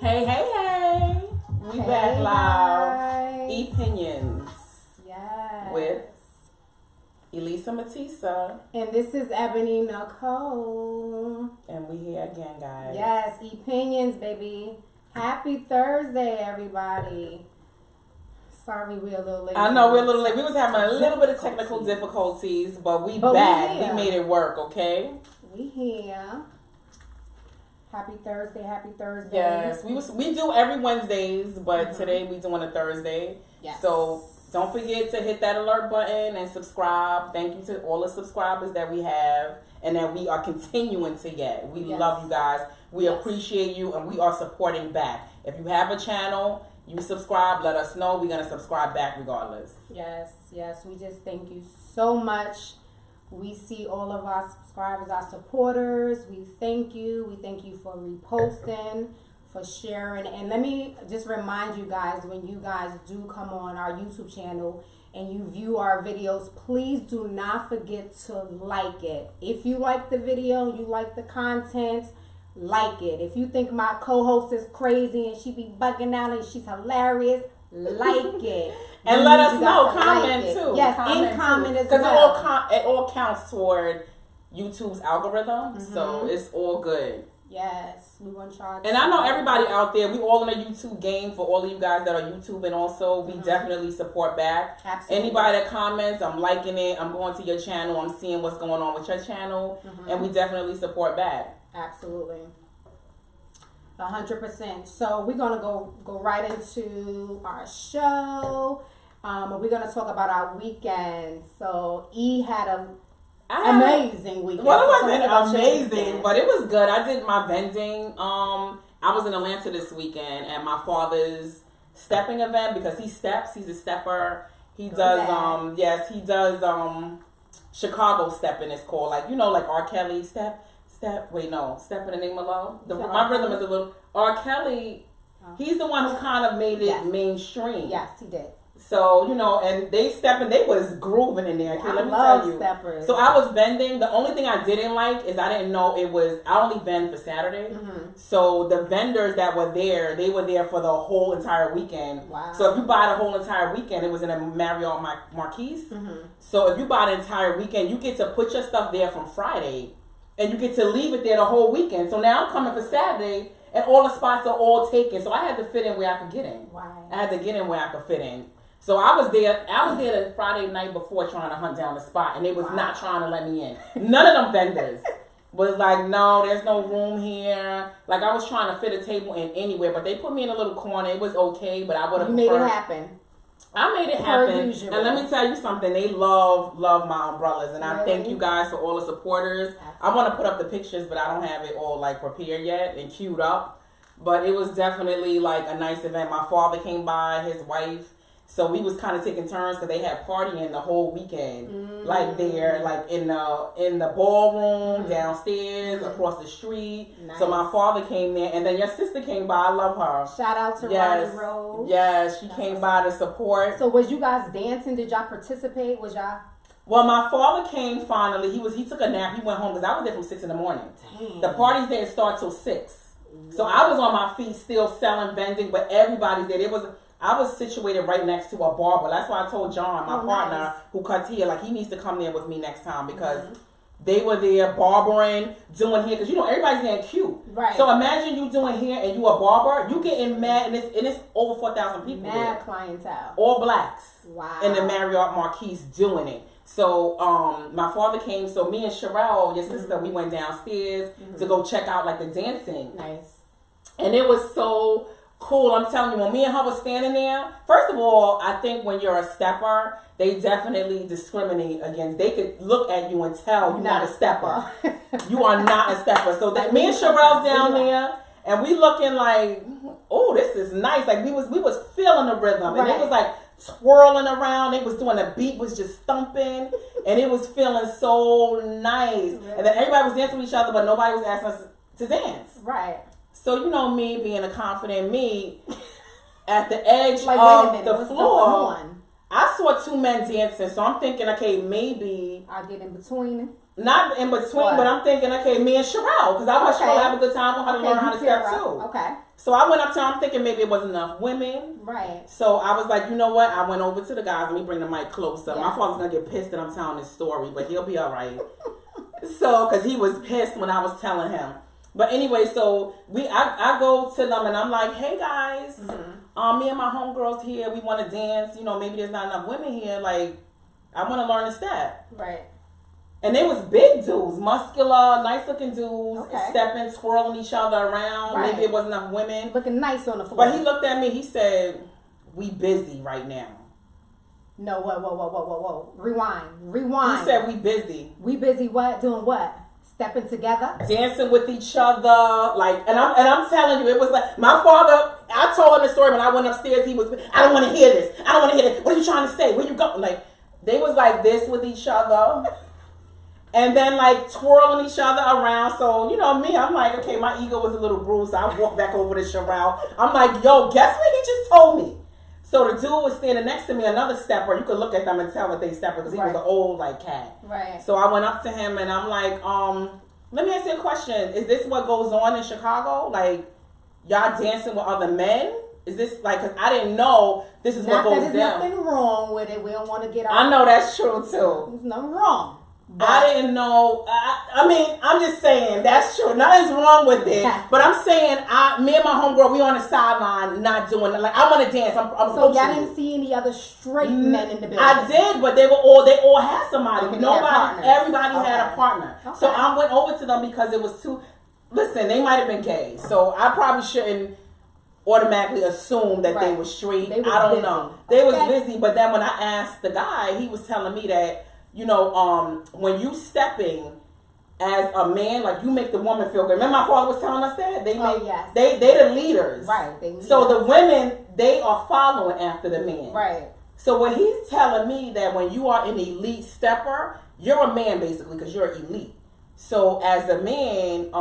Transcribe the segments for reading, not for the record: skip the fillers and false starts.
Hey, hey, hey. We back live. Opinions. Yes. With Elisa Matisa. And this is Ebony Nicole. And we here again, guys. Yes, opinions, baby. Happy Thursday, everybody. Sorry we're a little late. I know we're a little late. We was having a little bit of technical difficulties, but we back. We made it work, okay? We here. Happy Thursday, happy Thursday. Yes, we do every Wednesdays, but today we doing a Thursday. Yes. So don't forget to hit that alert button and subscribe. Thank you to all the subscribers that we have and that we are continuing to get. We love you guys. We appreciate you, and we are supporting back. If you have a channel, you subscribe, let us know. We're going to subscribe back regardless. Yes. We just thank you so much. We see all of our subscribers, our supporters. We thank you. We thank you for reposting, for sharing. And let me just remind you guys, when you guys do come on our YouTube channel and you view our videos, please do not forget to like it. If you like the video, you like the content, like it. If you think my co-host is crazy and she be bugging out and she's hilarious, like it. And let us know. Comment too. Yes, comment as well. Because it all counts toward YouTube's algorithm. So it's all good. Yes, we want y'all. And I know everybody out there, we all in a YouTube game. For all of you guys that are YouTube, and also we definitely support back. Absolutely. Anybody that comments, I'm liking it. I'm going to your channel. I'm seeing what's going on with your channel. And we definitely support back. Absolutely. 100%. So we're gonna go right into our show. We're gonna talk about our weekend. So E had an amazing weekend. Well, it wasn't amazing, but it was good. I did my vending. I was in Atlanta this weekend at my father's stepping event because he steps. He's a stepper. He does. He does. Chicago stepping is called, like, you know, like R. Kelly step. Wait, no. Step in the Name of Love. My rhythm is a little... R. Kelly, he's the one who kind of made it mainstream. Yes, he did. So, you know, and they was grooving in there. Okay, let me tell you. Steppers. So I was vending. The only thing I didn't like is I didn't know it was... I only vend for Saturday. So the vendors that were there, they were there for the whole entire weekend. Wow. So if you buy the whole entire weekend, it was in a Marriott Marquise. So if you buy the entire weekend, you get to put your stuff there from Friday. And you get to leave it there the whole weekend. So now I'm coming for Saturday, and all the spots are all taken. So I had to fit in where I could get in. Wow. I had to get in where I could fit in. So I was there the Friday night before trying to hunt down the spot, and they was not trying to let me in. None of them vendors was like, no, there's no room here. Like, I was trying to fit a table in anywhere, but they put me in a little corner. It was okay, but I would have made it happen. I made it happen. And let me tell you something. They love my umbrellas. And I thank you guys for all the supporters. I want to put up the pictures, but I don't have it all, like, prepared yet and queued up. But it was definitely, like, a nice event. My father came by, his wife. So we was kind of taking turns because they had partying the whole weekend. Like, there, like, in the ballroom, downstairs, across the street. Nice. So my father came there. And then your sister came by. I love her. Shout out to Ronnie Rose. Yes, she came by to support. So was you guys dancing? Did y'all participate? Was y'all... Well, my father came finally. He took a nap. He went home because I was there from 6 in the morning. Dang. The parties didn't start till 6. So I was on my feet still selling, vending, but everybody's there. I was situated right next to a barber. That's why I told John, my partner, who cuts hair, like, he needs to come there with me next time because they were there barbering, doing hair. Because, you know, everybody's getting cute. Right. So imagine you doing hair and you a barber. You getting mad, and it's over 4,000 people mad there. Clientele. All blacks. Wow. In the Marriott Marquise doing it. So my father came. So me and Sherelle, your sister, we went downstairs to go check out, like, the dancing. Nice. And it was so... cool. I'm telling you, when me and her was standing there, first of all, I think when you're a stepper, they definitely discriminate against. They could look at you and tell you're not a stepper. You are not a stepper. So that me and Sherelle's down there, and we looking like, oh, this is nice. Like we was feeling the rhythm, and it was like twirling around. It was doing the beat was just thumping, and it was feeling so nice. And then everybody was dancing with each other, but nobody was asking us to dance. Right. So, you know me being a confident me, at the edge of the floor, I saw two men dancing, so I'm thinking, okay, maybe I'll get in between. Not in between, but I'm thinking, okay, me and Sherelle, because I want Sherelle to have a good time. I want her to learn how to step too. Okay. So I went up to her. I'm thinking maybe it wasn't enough women. Right. So I was like, you know what? I went over to the guys. Let me bring the mic closer. Yes. My father's gonna get pissed that I'm telling this story, but he'll be all right. So, because he was pissed when I was telling him. But anyway, so I go to them and I'm like, hey guys, me and my homegirls here, we want to dance. You know, maybe there's not enough women here. Like, I want to learn to step. Right. And they was big dudes, muscular, nice looking dudes, stepping, twirling each other around. Right. Maybe it wasn't enough women. Looking nice on the floor. But he looked at me, he said, we busy right now. No, whoa. Rewind. He said we busy. We busy what? Doing what? Stepping together? Dancing with each other. Like, and I'm telling you, it was like, my father, I told him the story when I went upstairs, he was, I don't want to hear this. I don't want to hear this. What are you trying to say? Where you going? Like, they was like this with each other. And then, like, twirling each other around. So, you know, me, I'm like, okay, my ego was a little bruised. So I walked back over to Sherelle. I'm like, yo, guess what he just told me? So the dude was standing next to me, another stepper. You could look at them and tell that they stepper because he was an old, like, cat. Right. So I went up to him and I'm like, let me ask you a question. Is this what goes on in Chicago? Like, y'all dancing with other men? Is this, like, because I didn't know this is what goes down. There's nothing wrong with it. We don't want to get out. I know that's true, too. There's nothing wrong. But I didn't know. I mean, I'm just saying that's true. Nothing's wrong with it. But I'm saying, me and my homegirl, we on the sideline, not doing it. Like, I want to dance. I'm so y'all didn't see any other straight men in the building? I did, but they all had somebody. Everybody had a partner. Okay. So I went over to them because it was too. Listen, they might have been gay, so I probably shouldn't automatically assume that they were straight. I don't know. They was busy, but then when I asked the guy, he was telling me that, you know, when you stepping as a man, like, you make the woman feel good. Remember my father was telling us that? They the leaders. Right. So the women, they are following after the men. Right. So what he's telling me that when you are an elite stepper, you're a man basically because you're elite. So as a man,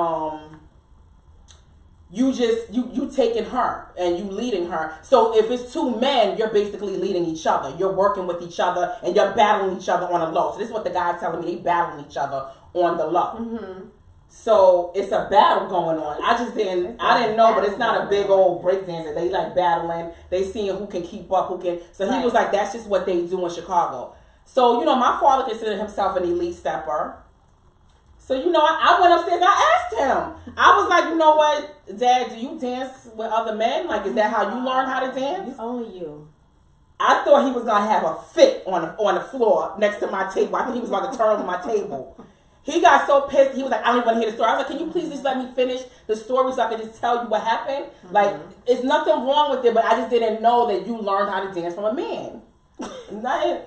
you taking her and you leading her. So if it's two men, you're basically leading each other. You're working with each other and you're battling each other on a low. So this is what the guy's telling me. They battling each other on the low. Mm-hmm. So it's a battle going on. I didn't know, but it's not a big old breakdancer. They like battling. They seeing who can keep up, who can. So he was like, that's just what they do in Chicago. So, you know, my father considered himself an elite stepper. So, you know, I went upstairs and I asked him. I was like, you know what, Dad, do you dance with other men? Like, is that how you learn how to dance? Only you. I thought he was going to have a fit on the floor next to my table. I think he was about to turn over my table. He got so pissed. He was like, I don't even want to hear the story. I was like, can you please just let me finish the story so I can just tell you what happened? Mm-hmm. Like, it's nothing wrong with it, but I just didn't know that you learned how to dance from a man. Nothing.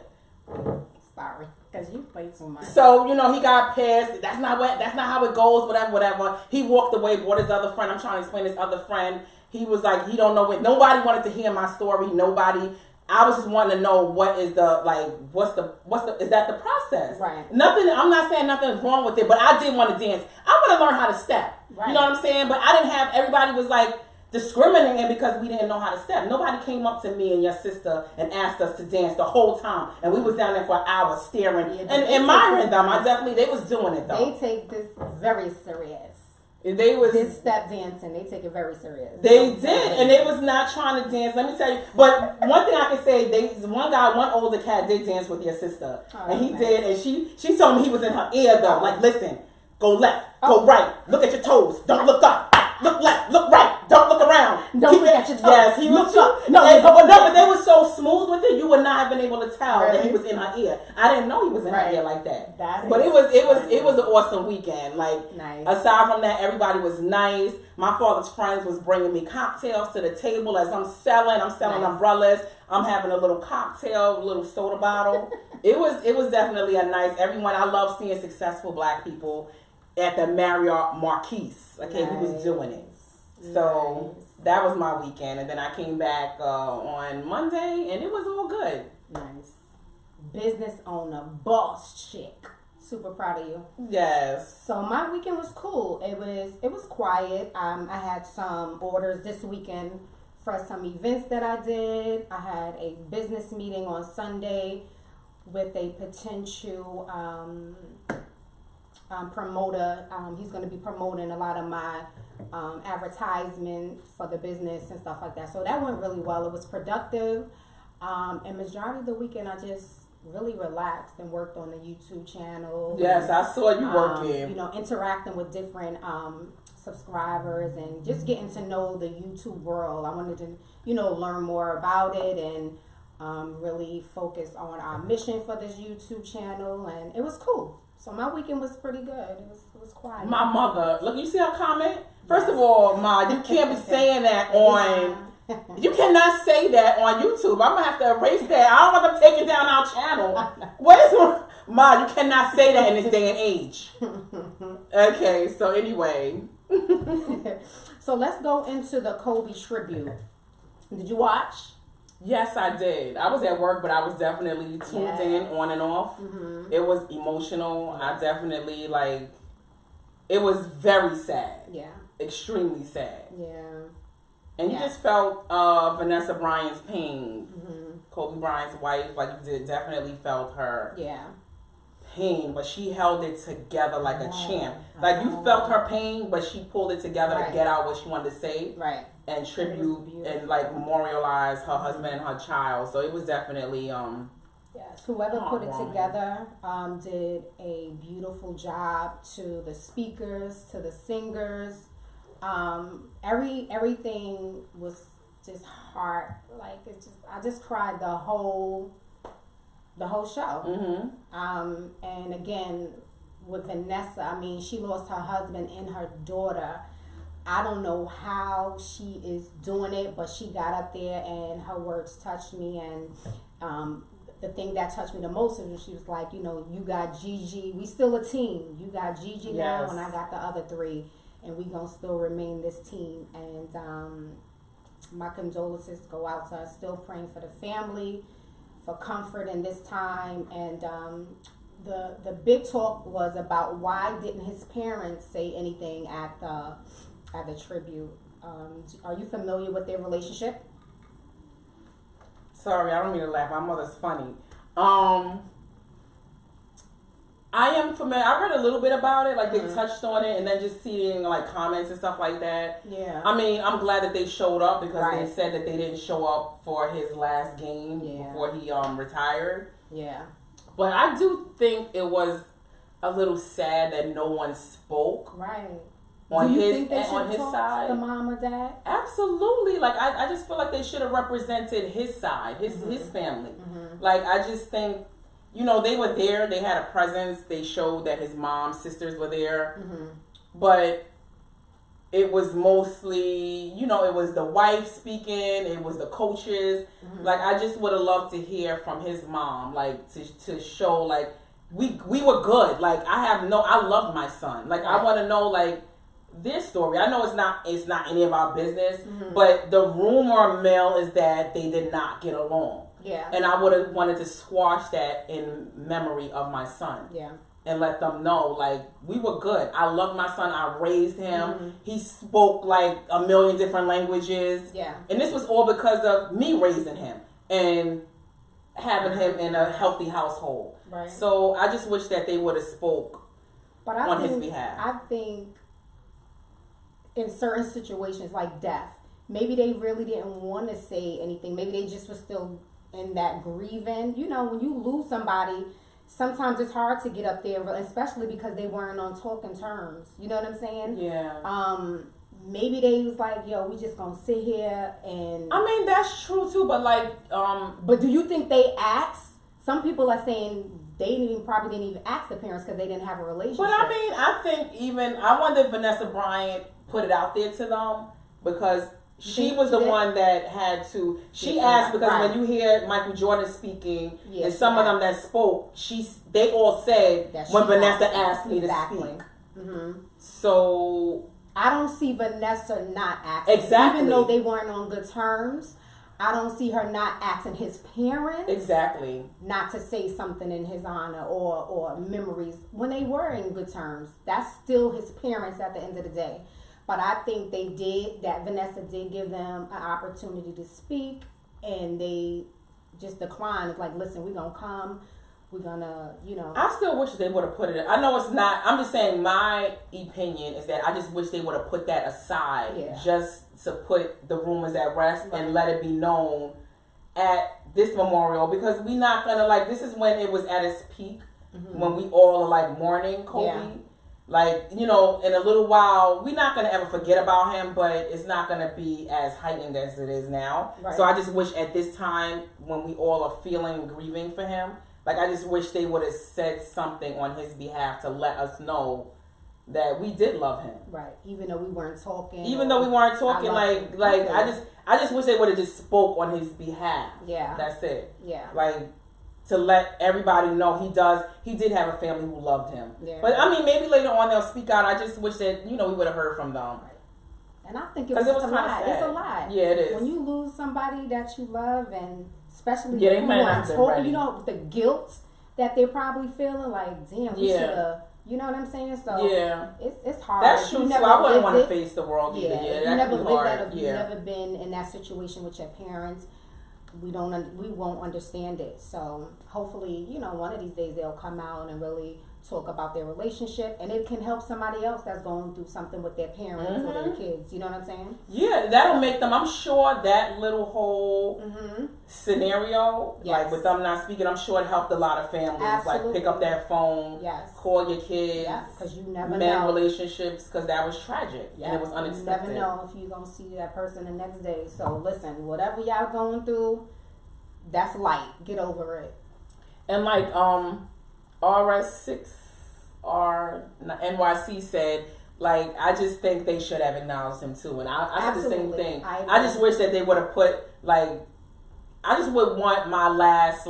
Sorry. Because you play too much. So, you know, he got pissed. That's not how it goes, whatever. He walked away, brought his other friend. I'm trying to explain his other friend. He was like, he don't know what. Nobody wanted to hear my story. Nobody. I was just wanting to know what is the, like, what's the, is that the process? Right. Nothing, I'm not saying nothing's wrong with it, but I did want to dance. I want to learn how to step. Right. You know what I'm saying? But I didn't have, everybody was like, discriminating because we didn't know how to step. Nobody came up to me and your sister and asked us to dance the whole time, and we was down there for hours staring and admiring them. They was doing it though. They take this very serious. This step dancing, they take it very serious. They did, and they was not trying to dance. Let me tell you. But one thing I can say, one older cat did dance with your sister, and he did, and she told me he was in her ear though. Like, listen, go left, go right, look at your toes, don't look up. Look left, look right, don't look around. Don't look at your toes. Yes, he looked up. But they were so smooth with it, you would not have been able to tell that he was in her ear. I didn't know he was in her ear like that. But it was an awesome weekend. Like, nice. Aside from that, everybody was nice. My father's friends was bringing me cocktails to the table as I'm selling umbrellas. I'm having a little cocktail, a little soda bottle. It was definitely a nice. Everyone, I love seeing successful Black people at the Marriott Marquise. Okay, nice. We was doing it. So that was my weekend, and then I came back on Monday, and it was all good. Nice. Business owner, boss chick. Super proud of you. Yes. So my weekend was cool. It was quiet. I had some orders this weekend for some events that I did. I had a business meeting on Sunday with a potential promoter. He's going to be promoting a lot of my advertisement for the business and stuff like that. So that went really well. It was productive. And majority of the weekend, I just really relaxed and worked on the YouTube channel. Yes, I saw you working. You know, interacting with different subscribers and just getting to know the YouTube world. I wanted to, you know, learn more about it and really focus on our mission for this YouTube channel. And it was cool. So my weekend was pretty good. It was quiet. My mother, look, you see her comment? First of all, Ma, you can't be saying that on... You cannot say that on YouTube. I'm gonna have to erase that. I don't want them taking down our channel. What is Ma? You cannot say that in this day and age. Okay, so anyway. So let's go into the Kobe tribute. Did you watch? Yes, I did. I was at work, but I was definitely tuned in on and off. Mm-hmm. It was emotional. I definitely it was very sad. Yeah. Extremely sad. Yeah. And you just felt Vanessa Bryant's pain. Mm-hmm. Kobe Bryant's wife, you definitely felt her pain, but she held it together like a champ. You felt her pain, but she pulled it together to get out what she wanted to say. Right. And tribute and memorialize her husband and her child. So it was definitely yes, whoever put it together did a beautiful job. To the speakers, to the singers. Everything was just hard. I just cried the whole show. Mm-hmm. And again, with Vanessa, I mean, she lost her husband and her daughter. I don't know how she is doing it, but she got up there and her words touched me. And the thing that touched me the most is when she was like, you know, you got Gigi. We still a team. You got Gigi now, and I got the other three. And we gonna still remain this team. And my condolences go out to us. Still praying for the family, for comfort in this time. And the big talk was about why didn't his parents say anything at the tribute. Are you familiar with their relationship? Sorry, I don't mean to laugh. My mother's funny. I am familiar. I read a little bit about it, they touched on it, and then just seeing comments and stuff like that. Yeah. I mean, I'm glad that they showed up because they said that they didn't show up for his last game before he retired. Yeah. But I do think it was a little sad that no one spoke. Right. On his side, the mom or dad? Absolutely. I just feel like they should have represented his side, his family. Mm-hmm. I just think. You know, they were there. They had a presence. They showed that his mom's sisters were there. Mm-hmm. But it was mostly, it was the wife speaking. It was the coaches. Mm-hmm. I just would have loved to hear from his mom, to show, we were good. I loved my son. I want to know, their story. I know it's not any of our business, mm-hmm. but the rumor mill is that they did not get along. Yeah. And I would have wanted to squash that in memory of my son. Yeah. And let them know, we were good. I loved my son. I raised him. Mm-hmm. He spoke, a million different languages. Yeah. And this was all because of me raising him and having him in a healthy household. Right. So I just wish that they would have spoke on his behalf. I think in certain situations like death, maybe they really didn't want to say anything. Maybe they just were still in that grieving. When you lose somebody, sometimes it's hard to get up there, especially because they weren't on talking terms. You know what I'm saying? Yeah. Maybe they was like, yo, we just gonna sit here and... I mean, that's true too, but But do you think they asked? Some people are saying they probably didn't even ask the parents because they didn't have a relationship. But I mean, I think I wonder if Vanessa Bryant put it out there to them because... She was the one that had to. She asked because when you hear Michael Jordan speaking and some of them that spoke, they all said when Vanessa asked me to speak. Mm-hmm. So I don't see Vanessa not asking. Exactly. Even though they weren't on good terms, I don't see her not asking his parents. Exactly. Not to say something in his honor or memories when they were in good terms. That's still his parents at the end of the day. But I think that Vanessa did give them an opportunity to speak, and they just declined. It's like, listen, we're going to come. We're going to, I still wish they would have put it in. I know it's not. I'm just saying my opinion is that I just wish they would have put that aside just to put the rumors at rest and let it be known at this memorial, because we not going to, this is when it was at its peak, when we all are, mourning Kobe. Yeah. In a little while, we're not going to ever forget about him, but it's not going to be as heightened as it is now. Right. So I just wish at this time, when we all are feeling and grieving for him, I just wish they would have said something on his behalf to let us know that we did love him. Right. Even though we weren't talking. I just wish they would have just spoke on his behalf. Yeah. That's it. Yeah. To let everybody know he did have a family who loved him. Yeah. But I mean, maybe later on they'll speak out. I just wish that, we would have heard from them. Right. And I think it was a lot. It's a lot. Yeah, it is. When you lose somebody that you love, and especially they might not have been ready. The guilt that they're probably feeling, damn, we should have, you know what I'm saying? So it's hard. That's true too. I wouldn't want to face the world either. Yeah, you never lived that, or you've never been in that situation with your parents. We won't understand it. So hopefully, one of these days they'll come out and really talk about their relationship, and it can help somebody else that's going through something with their parents or their kids. You know what I'm saying? Yeah, that'll make them. I'm sure that little whole scenario, with them not speaking, I'm sure it helped a lot of families. Absolutely. Pick up that phone, call your kids, because you never know relationships, because that was tragic and it was unexpected. You never know if you're gonna see that person the next day. So listen, whatever y'all going through, that's light. Get over it. And RS6R NYC said, I just think they should have acknowledged him too. And I said the same thing. I just wish that they would have put, I just would want my last,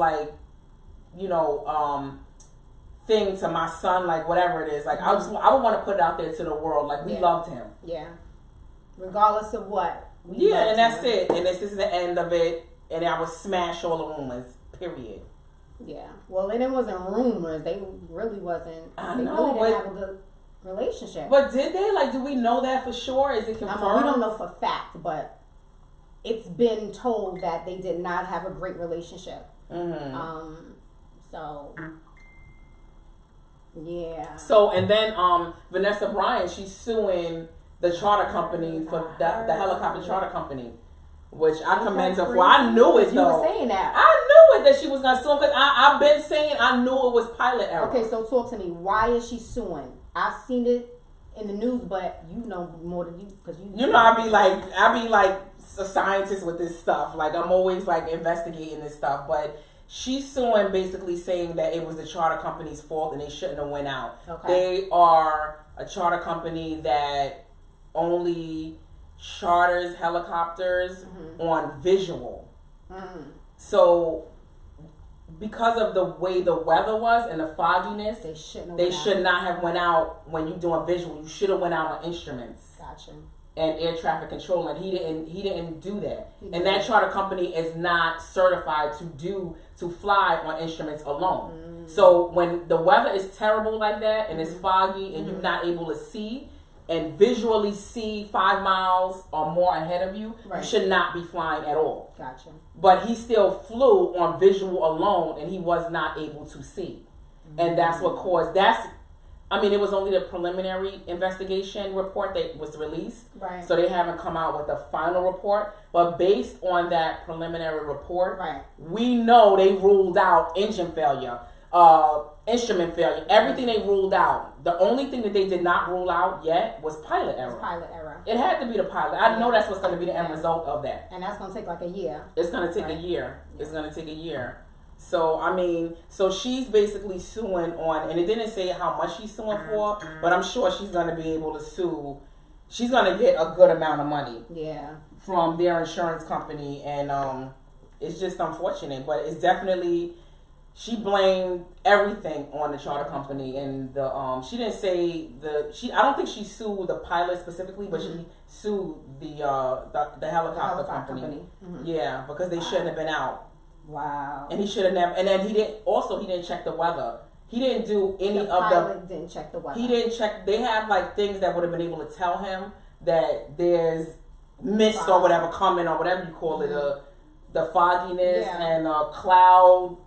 thing to my son, whatever it is. I would want to put it out there to the world. We loved him. Yeah. Regardless of what. And that's it. And this is the end of it. And I would smash all the rumors. Period. Yeah. Well, and it wasn't rumors. They really wasn't. They really didn't have a good relationship. But did they? Do we know that for sure? Is it confirmed? We don't know for fact, but it's been told that they did not have a great relationship. So, yeah. So, and then Vanessa Bryant, she's suing the charter company for the helicopter charter company. Which I commend her for. I knew it though. You were saying that. I knew it that she was gonna sue him, because I've been saying I knew it was pilot error. Okay, so talk to me. Why is she suing? I've seen it in the news, but you know more than you, because I be like a scientist with this stuff. I'm always investigating this stuff, but she's suing, basically saying that it was the charter company's fault and they shouldn't have went out. Okay. They are a charter company that only charters helicopters on visual. So because of the way the weather was and the fogginess, they should not have went out. When you doing visual, you should have went out on instruments. Gotcha. And air traffic control, and he didn't do that. And that charter company is not certified to fly on instruments alone. So when the weather is terrible like that and it's foggy and you're not able to see and visually see 5 miles or more ahead of you, you should not be flying at all. Gotcha. But he still flew on visual alone, and he was not able to see. And that's what caused, it was only the preliminary investigation report that was released. Right. So they haven't come out with the final report. But based on that preliminary report, we know they ruled out engine failure, instrument failure, everything they ruled out. The only thing that they did not rule out yet was pilot error. It had to be the pilot. I know that's what's going to be the end result of that. And that's going to take a year. It's going to take a year. Yeah. It's going to take a year. So, so she's basically suing on, and it didn't say how much she's suing for, but I'm sure she's going to be able to sue. She's going to get a good amount of money from their insurance company, and it's just unfortunate, but it's definitely, she blamed everything on the charter company, and she didn't say I don't think she sued the pilot specifically, but she sued the helicopter company. Yeah, because they shouldn't have been out. Wow. And he should have never. And then he didn't check the weather. He didn't do any of the. Didn't check the weather. He didn't check. They have things that would have been able to tell him that there's mist or whatever coming or whatever you call it, the fogginess and cloud,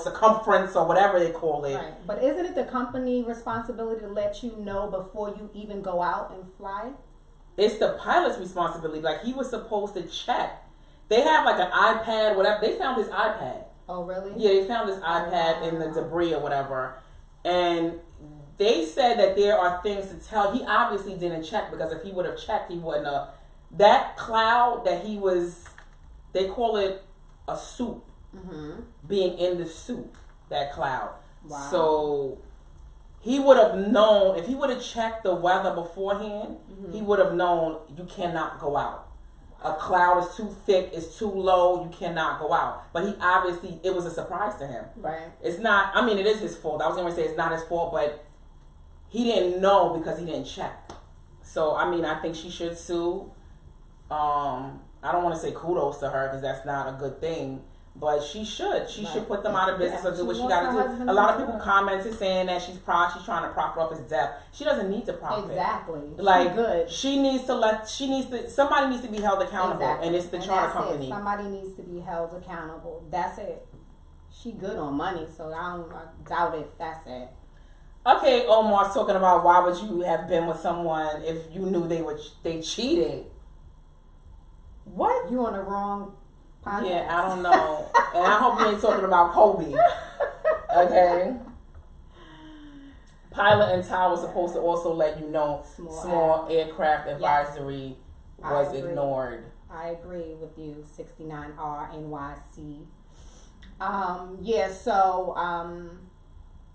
circumference or whatever they call it. Right. But isn't it the company responsibility to let you know before you even go out and fly? It's the pilot's responsibility. Like, he was supposed to check. They have like an iPad, whatever. They found his iPad. Oh, really? Yeah, they found his iPad in the debris or whatever. And they said that there are things to tell. He obviously didn't check, because if he would have checked, he wouldn't have. That cloud that he was, they call it a soup. Being in the soup, that cloud. Wow. So he would have known, if he would have checked the weather beforehand, he would have known you cannot go out. A cloud is too thick, it's too low, you cannot go out. But he obviously, it was a surprise to him. Right. It's not, I mean, it is his fault. I was going to say it's not his fault, but he didn't know because he didn't check. So, I mean, I think she should sue. I don't want to say kudos to her, because that's not a good thing. But she should. She should put them out of business or do what she got to do. A lot of people commented saying that she's trying to profit off his death. She doesn't need to profit. Exactly. Like, good. Somebody needs to be held accountable. Exactly. And it's the charter company. Somebody needs to be held accountable. That's it. She good on money, so I doubt if that's it. Okay, Omar's talking about why would you have been with someone if you knew they cheated? What? You on the wrong podcast. Yeah, I don't know. And I hope you ain't talking about Kobe. Okay? Pilot and Tower was supposed to also let you know small aircraft advisory was ignored. I agree with you, 69R NYC.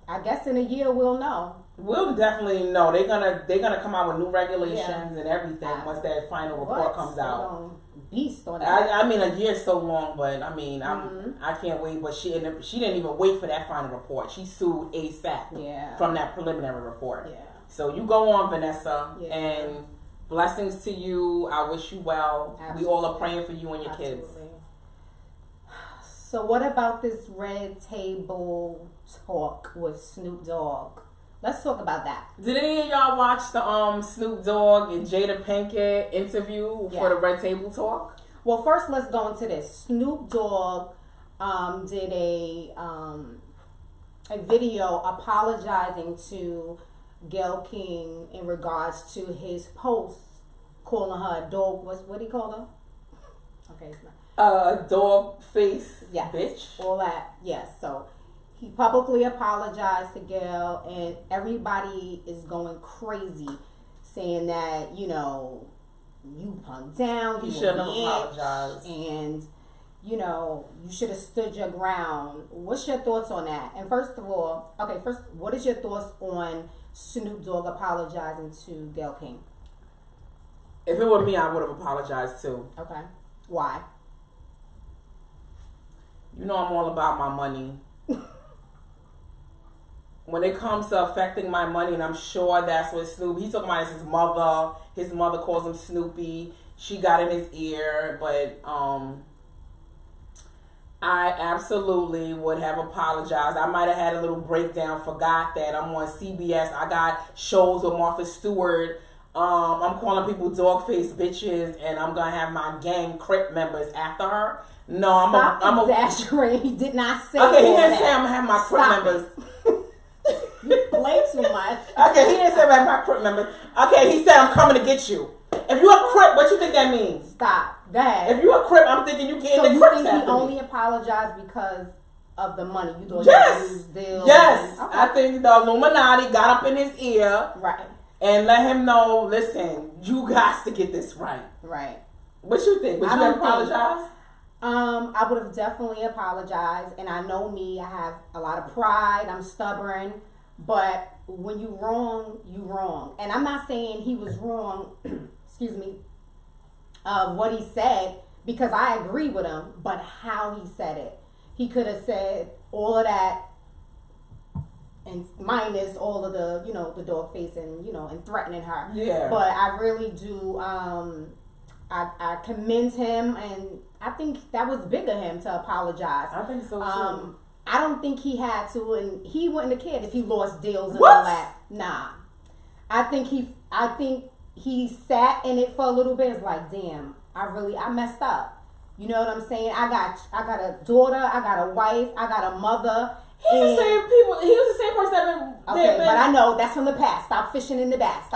I guess in a year we'll know. We'll definitely know. They're gonna come out with new regulations and everything once that final report comes out. Beast on that. I mean, a year's so long, but I mean, I can't wait. But she didn't even wait for that final report. She sued ASAP from that preliminary report. Yeah. So you go on, Vanessa, and blessings to you. I wish you well. Absolutely. We all are praying for you and your kids. So what about this red table talk with Snoop Dogg? Let's talk about that. Did any of y'all watch the Snoop Dogg and Jada Pinkett interview for the Red Table Talk? Well, first let's go into this. Snoop Dogg did a video apologizing to Gayle King in regards to his post calling her a dog. What do you call her? Okay, it's not. Dog face bitch. All that, yes. So he publicly apologized to Gayle, and everybody is going crazy, saying that, you punked down. He shouldn't have apologized. And, you should have stood your ground. What's your thoughts on that? And first, what is your thoughts on Snoop Dogg apologizing to Gayle King? If it were me, I would have apologized too. Okay. Why? I'm all about my money. When it comes to affecting my money, and I'm sure that's what Snoop, he's talking about his mother. His mother calls him Snoopy. She got in his ear, but I absolutely would have apologized. I might have had a little breakdown, forgot that I'm on CBS. I got shows with Martha Stewart. I'm calling people dog face bitches, and I'm gonna have my gang Crip members after her. No, I'm exaggerating. He did not say. Okay, he didn't say I'm gonna have my Crip members. You play too much. Okay, he didn't say I'm gonna have my Crip members. Okay, he said I'm coming to get you. If you're a Crip, what you think that means? Stop that. If you're a Crip, I'm thinking you getting the Crips after me. So you think he only apologized because of the money? You thought yes. Yes. Okay. I think the Illuminati got up in his ear. Right. And let him know, listen, you got to get this right. Right. What you think? Would you have apologized? I would have definitely apologized. And I know me, I have a lot of pride. I'm stubborn. But when you wrong, you wrong. And I'm not saying he was wrong, excuse me, what he said, because I agree with him, but how he said it. He could have said all of that and minus all of the, the dog face and, and threatening her. Yeah. But I really do, I commend him, and I think that was big of him to apologize. I think so too. I don't think he had to, and he wouldn't have cared if he lost deals and all that. Nah. I think he sat in it for a little bit. It's like, damn, I messed up. You know what I'm saying? I got a daughter, I got a wife, I got a mother. He was the same person that been. Okay, but I know that's from the past. Stop fishing in the past.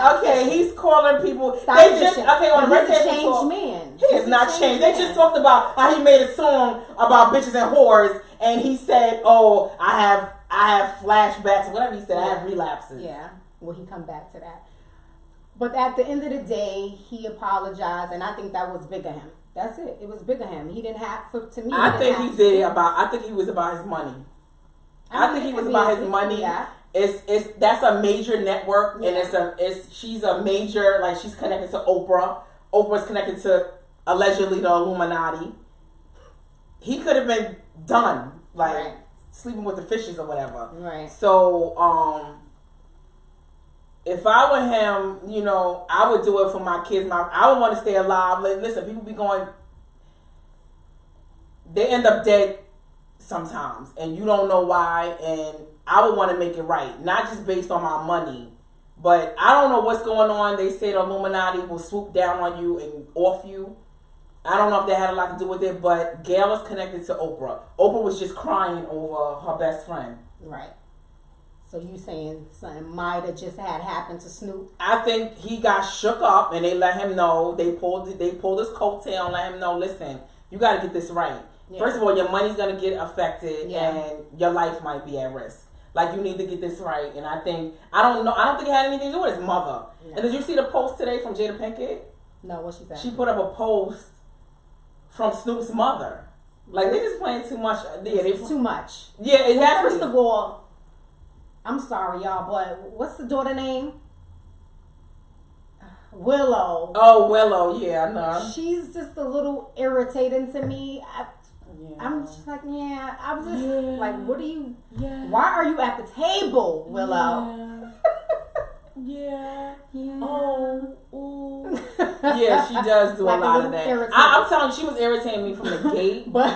He's calling people. Stop they fishing. just on the he's a changed man. He is not changed. They just talked about how he made a song about bitches and whores, and he said, "Oh, I have flashbacks." Whatever he said, I have relapses. Yeah, well, he come back to that. But at the end of the day, he apologized, and I think that was big of him. That's it. It was big of him. He didn't have to me. I think he was about his money. I think he was about his money. Yeah. That's a major network, and she's a major, like, she's connected to Oprah. Oprah's connected to allegedly the Illuminati. He could have been done, like sleeping with the fishes or whatever. Right. So, if I were him, you know, I would do it for my kids. I would want to stay alive. Like, listen, people be going, they end up dead sometimes, and you don't know why, and I would want to make it right, not just based on my money, but I don't know what's going on. They say the Illuminati will swoop down on you and off you. I don't know if that had a lot to do with it, but Gail is connected to Oprah. Oprah was just crying over her best friend. Right. So you saying something might have just had happened to Snoop? I think he got shook up, and they let him know. They pulled his coattail and let him know, listen, you got to get this right. Yeah. First of all, your money's going to get affected, and your life might be at risk. Like, you need to get this right. And I don't think it had anything to do with his mother. No. And did you see the post today from Jada Pinkett? No, what she said? She put up a post from Snoop's mother. Like, they just playing too much. It's too much. Yeah, exactly. First of all, I'm sorry, y'all, but what's the daughter name? Willow. Oh, Willow, yeah, I know. She's just a little irritating to me. I'm just like, I was just like, what are you, why are you at the table, Willow? Oh, ooh. Yeah, she does do like a lot of that. I'm telling you, she was irritating me from the gate. but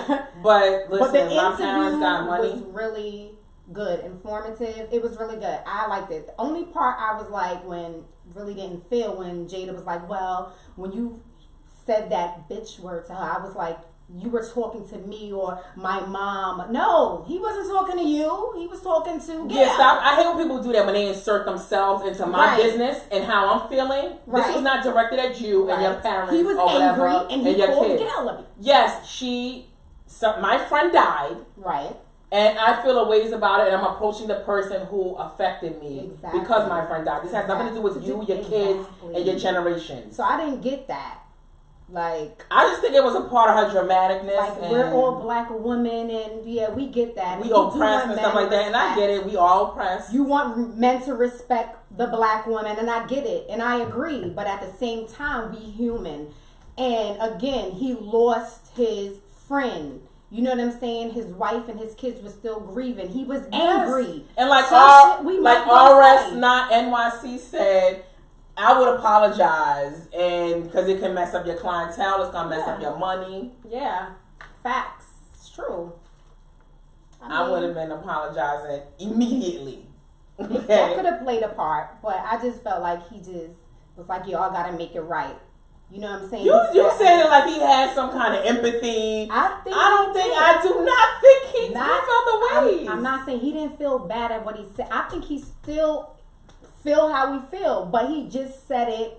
listen, my parents got money. Was really good, informative. It was really good. I liked it. The only part I was like, when Jada was like, well, when you said that bitch word to her, I was like, you were talking to me or my mom. No, he wasn't talking to you. He was talking to Gail. Yeah, stop. I hate when people do that, when they insert themselves into my business and how I'm feeling. Right. This was not directed at you and your parents. He was angry and he called Gail. Yes, my friend died. Right. And I feel a ways about it, and I'm approaching the person who affected me because my friend died. This has nothing to do with you, your kids, and your generations. So I didn't get that. Like, I just think it was a part of her dramaticness. Like, we're all black women, and we get that. We oppressed and stuff like that, and I get it. We all oppressed. You want men to respect the black woman, and I get it, and I agree. But at the same time, we human. And again, he lost his friend. You know what I'm saying? His wife and his kids were still grieving. He was angry. And like RS not NYC said, I would apologize, and because it can mess up your clientele, it's gonna mess up your money. Yeah, facts. It's true. I would have been apologizing immediately. Okay. That could have played a part, but I just felt like he just was like, y'all gotta make it right. You know what I'm saying? You saying it like he had some kind of empathy. I do not think he felt the way. I'm not saying he didn't feel bad at what he said. I think he still feel how we feel, but he just said it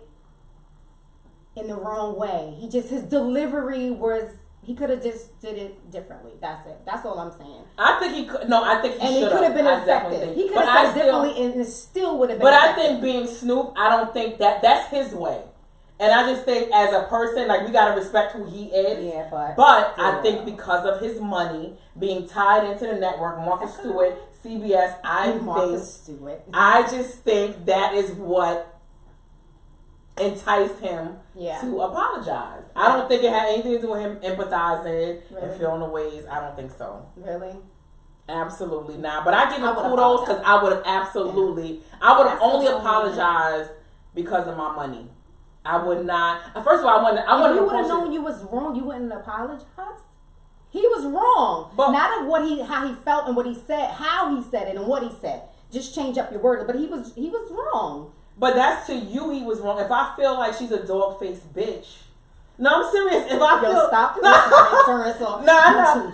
in the wrong way. His delivery was, he could have just did it differently. That's it. That's all I'm saying. I think he could. No, I think he should have. And it could have been effective. He could have said differently, and it still would have been effective. I think being Snoop, I don't think that's his way. And I just think as a person, like, we gotta respect who he is. Yeah, but I think because of his money being tied into the network, Marcus Stewart, CBS, I just think that is what enticed him to apologize. I don't think it had anything to do with him empathizing and feeling the ways. I don't think so. Really? Absolutely not. But I give him kudos because I would have I would have only apologized because of my money. I would not. First of all, I wouldn't. You would have known you was wrong. You wouldn't apologize. He was wrong. But not of how he felt and what he said, how he said it and what he said. Just change up your word. But he was wrong. But that's to you he was wrong. If I feel like she's a dog-faced bitch. No, I'm serious. If I feel... Stop.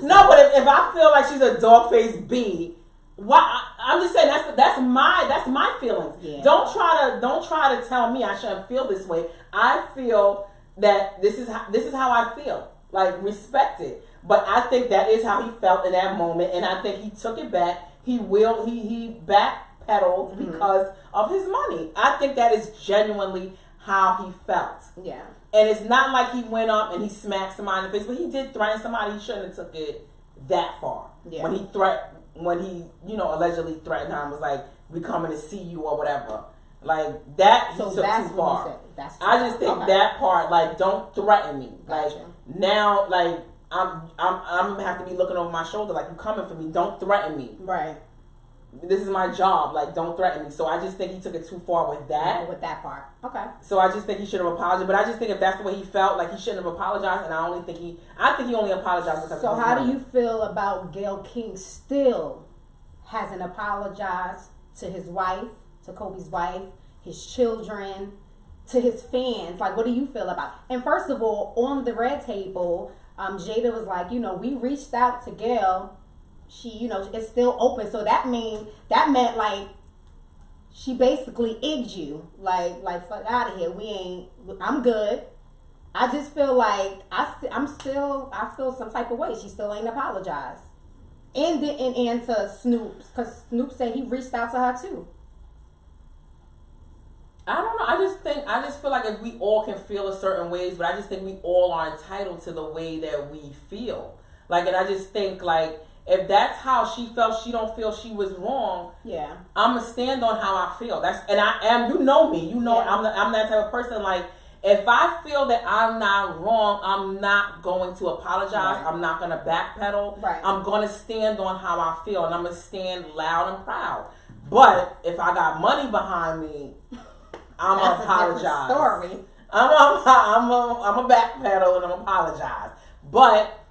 No, but if I feel like she's a dog-faced B, why? I'm just saying that's my feelings. Yeah. Don't try to tell me I shouldn't feel this way. I feel that this is how I feel. Like, respect it. But I think that is how he felt in that moment, and I think he took it back. He backpedaled because of his money. I think that is genuinely how he felt. Yeah. And it's not like he went up and he smacked somebody in the face, but he did threaten somebody. He shouldn't have took it that far. Yeah. When he allegedly threatened her and was like, "We coming to see you" or whatever. Like that, he took too far. I just think that part, like, don't threaten me. Like now, like I'm gonna have to be looking over my shoulder, like, you coming for me? Don't threaten me. Right. This is my job. Like, don't threaten me. So I just think he took it too far with that. Yeah, with that part. Okay. So I just think he should have apologized. But I just think if that's the way he felt, like, he shouldn't have apologized. And I think he only apologized because. So how do you feel about Gayle King still hasn't apologized to his wife, to Kobe's wife, his children, to his fans? Like, what do you feel about? And first of all, on the red table, Jada was like, we reached out to Gayle. She, it's still open. So that meant like she basically egged you. Like fuck out of here. I'm good. I just feel like I feel some type of way. She still ain't apologized. And to Snoop, because Snoop said he reached out to her too. I don't know. I just feel like if we all can feel a certain ways, but I just think we all are entitled to the way that we feel. Like, and I just think, like, if that's how she felt, she don't feel she was wrong. Yeah. I'm gonna stand on how I feel. And I am. You know me. You know, yeah. I'm that type of person. Like, if I feel that I'm not wrong, I'm not going to apologize. Right. I'm not gonna backpedal. Right. I'm gonna stand on how I feel, and I'm gonna stand loud and proud. But if I got money behind me, I'm gonna apologize. Story. I'm a backpedal and I'm apologize. But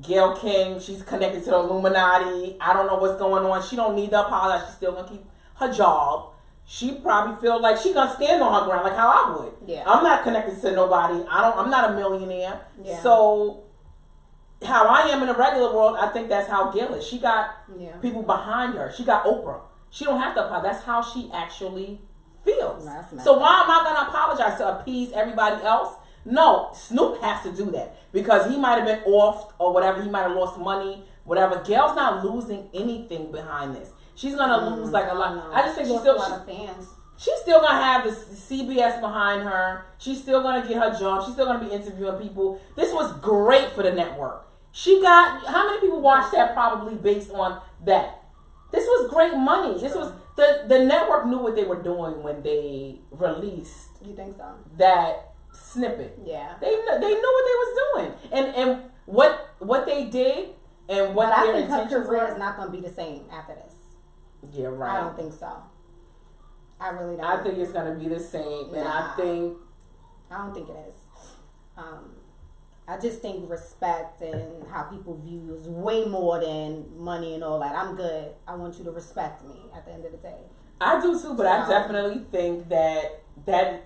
Gayle King, she's connected to the Illuminati. I don't know what's going on. She don't need to apologize. She's still gonna keep her job. She probably feel like she gonna stand on her ground, like how I would. Yeah. I'm not connected to nobody. I'm not a millionaire. Yeah. So how I am in the regular world, I think that's how Gayle is. She got people behind her. She got Oprah. She don't have to apologize. That's how she actually feels. So why am I gonna apologize to appease everybody else? No, Snoop has to do that because he might have been off or whatever. He might have lost money, whatever. Gayle's not losing anything behind this. She's gonna lose like a lot. I just think she's still a lot of fans. She's still gonna have the CBS behind her. She's still gonna get her job. She's still gonna be interviewing people. This was great for the network. She got how many people watched that probably based on that? This was great money. This was the network knew what they were doing when they released. You think so? That snippet. Yeah. They knew what they was doing. And what they did and what their intentions were. Her career is not going to be the same after this. Yeah, right. I don't think so. I really don't. I think it's going to be the same. And I don't think it is. I just think respect and how people view you is way more than money and all that. I'm good. I want you to respect me at the end of the day. I do too, but I definitely think that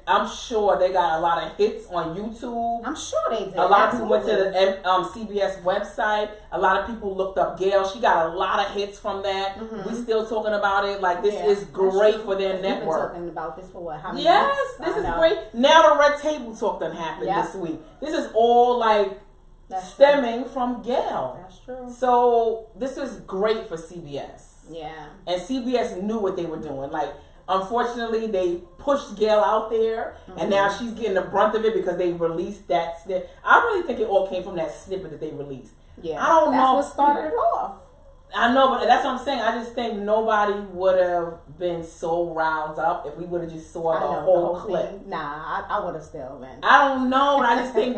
I'm sure they got a lot of hits on YouTube. I'm sure they did. A lot of people went to the CBS website. A lot of people looked up Gayle. She got a lot of hits from that. Mm-hmm. We still talking about it. Like, this is great for their network. We've been talking about this for what? How many Yes, months? this is great. Now the Red Table Talk done happened this week. This is all like stemming from Gayle. That's true. So this is great for CBS. Yeah. And CBS knew what they were doing. Like, unfortunately, they pushed Gayle out there, and now she's getting the brunt of it because they released that snippet. I really think it all came from that snippet that they released. Yeah, I don't know. That's what started it off. I know, but that's what I'm saying. I just think nobody would have been so riled up if we would have just saw the whole clip. Thing. Nah, I would have still been. I don't know, but I just think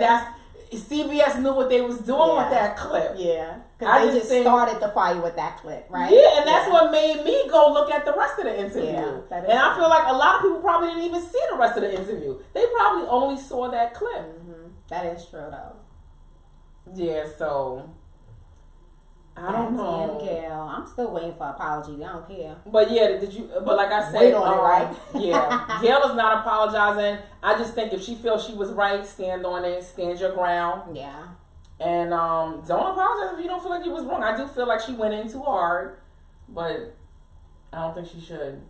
CBS knew what they was doing with that clip. Yeah. Because they just started the fire with that clip, right? Yeah, and that's what made me go look at the rest of the interview. Yeah, and I feel like a lot of people probably didn't even see the rest of the interview. They probably only saw that clip. Mm-hmm. That is true, though. Yeah, so I don't know. Gail. I'm still waiting for an apology. I don't care. But yeah, but like I said, wait on it, right? Yeah, Gail is not apologizing. I just think if she feels she was right, stand on it, stand your ground. Yeah. And don't apologize if you don't feel like you was wrong. I do feel like she went in too hard, but I don't think she should.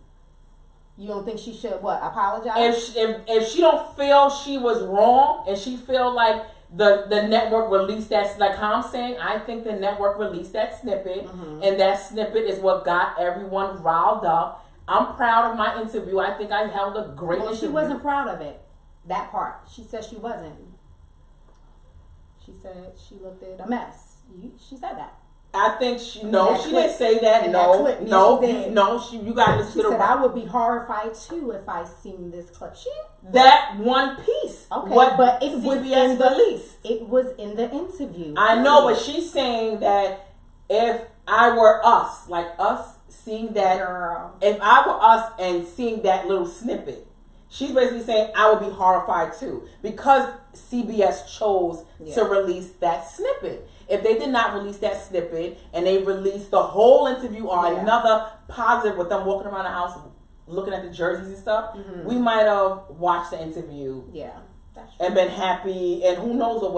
You don't think she should apologize? If she don't feel she was wrong and she feel like the network released that, like how I'm saying, I think the network released that snippet, and that snippet is what got everyone riled up. I'm proud of my interview. I think I held a great interview. She wasn't proud of it. That part. She said she wasn't. She said she looked at a mess. She said that. I think she didn't say that. You got to listen to the. I would be horrified too if I seen this clip. That one piece. Okay, but it was in the release. It was in the interview. I know, but she's saying that if I were us, like us seeing that, if I were us and seeing that little snippet, she's basically saying I would be horrified too because CBS chose to release that snippet. If they did not release that snippet and they released the whole interview or another positive with them walking around the house looking at the jerseys and stuff, we might have watched the interview and been happy, and who knows what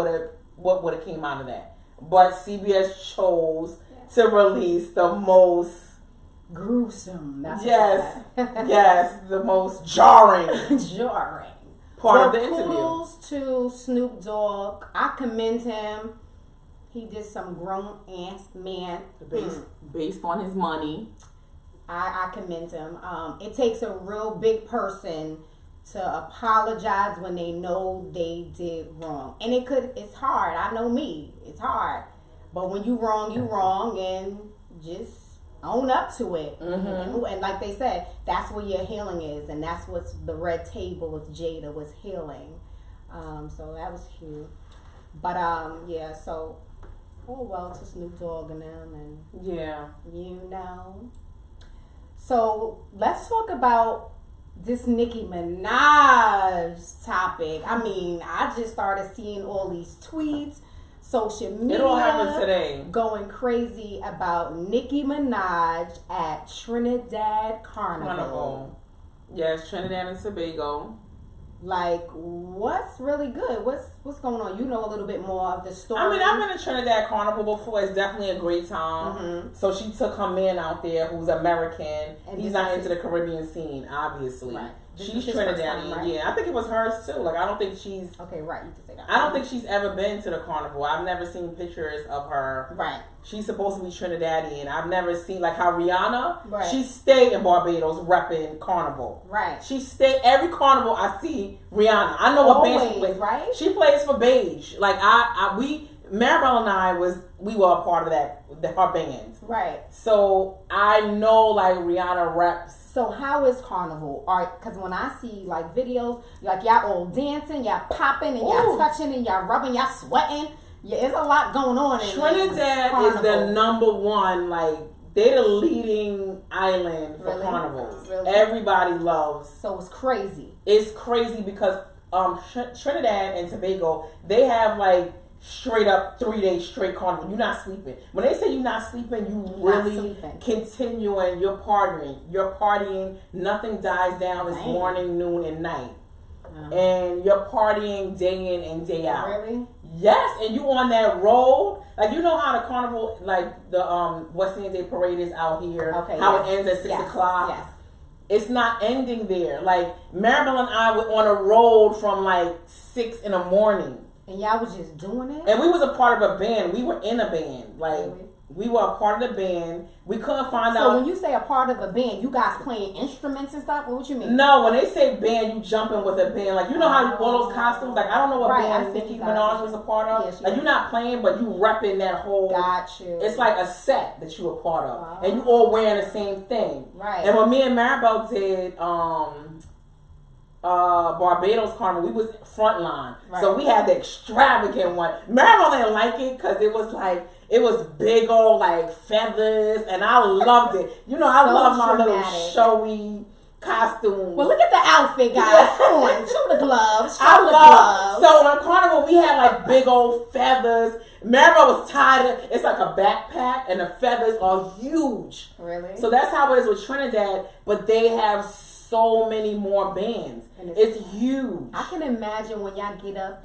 would have came out of that. But CBS chose to release the most gruesome. That's the most jarring part of the interview. Kudos to Snoop Dogg. I commend him. He did some grown ass man based on his money. I commend him. It takes a real big person to apologize when they know they did wrong, and it's hard. I know me. It's hard, but when you wrong, and just own up to it. And like they said, that's where your healing is, and that's what the red table with Jada was healing. So that was cute. But so well to Snoop Dogg and them, and So let's talk about this Nicki Minaj topic. I mean, I just started seeing all these tweets, social media. It all happened today. Going crazy about Nicki Minaj at Trinidad Carnival. Yes, Trinidad and Tobago. Like, what's really good? What's going on? You know a little bit more of the story. I mean, I've been to Trinidad Carnival before. It's definitely a great time. So she took her man out there who's American. And he's not into the Caribbean scene, obviously. Right. She's Trinidadian. Right? Yeah, I think it was hers too. Like, I don't think she's... Okay, right. You can say that. I don't think she's ever been to the carnival. I've never seen pictures of her. Right. She's supposed to be Trinidadian. I've never seen, like how Rihanna, she stayed in Barbados repping carnival. Right. She stayed, every carnival I see Rihanna. I know what band she plays. Right? She plays for Beige. Like, Maribel and I we were a part of her band. Right. So I know, like, Rihanna reps. So how is carnival? Because when I see like videos, like y'all all dancing, y'all popping, and y'all touching, and y'all rubbing, y'all sweating. Yeah, there's a lot going on. Trinidad is the number one, like, they're the leading island for carnivals. Really? Everybody loves. So it's crazy. It's crazy because Trinidad and Tobago, they have like straight up 3 days straight carnival. You're not sleeping. When they say you're not sleeping, you really continuing. You're partying. Nothing dies down. It's morning, noon, and night. And you're partying day in and day out. Really? Yes, and you on that road. Like, you know how the carnival, like the West Indian Day Parade is out here. Okay. How it ends at 6 o'clock. Yes. It's not ending there. Like, Maribel and I were on a road from like 6 in the morning. And y'all was just doing it? And we was a part of a band. We were in a band. Like, we were a part of the band. We couldn't find out. So when you say a part of a band, you guys playing instruments and stuff? What you mean? No, when they say band, you jumping with a band. Like, you know how all those costumes? Like, I don't know what band Nicki Minaj was a part of. Yeah, like, you're not playing, but you repping that whole... Got you. It's like a set that you were part of. Wow. And you all wearing the same thing. Right. And when me and Maribel did... Barbados Carnival, we was front line. Right. So we had the extravagant one. Maribel didn't like it because it was like, it was big old like feathers, and I loved it. You know, I love my little showy costumes. Well, look at the outfit, guys. Come on, show the gloves. Gloves. So on Carnival, we had like big old feathers, Maribel was tied. It's like a backpack, and the feathers are huge. Really? So that's how it is with Trinidad, but they have so many more bands. And it's huge. I can imagine when y'all get up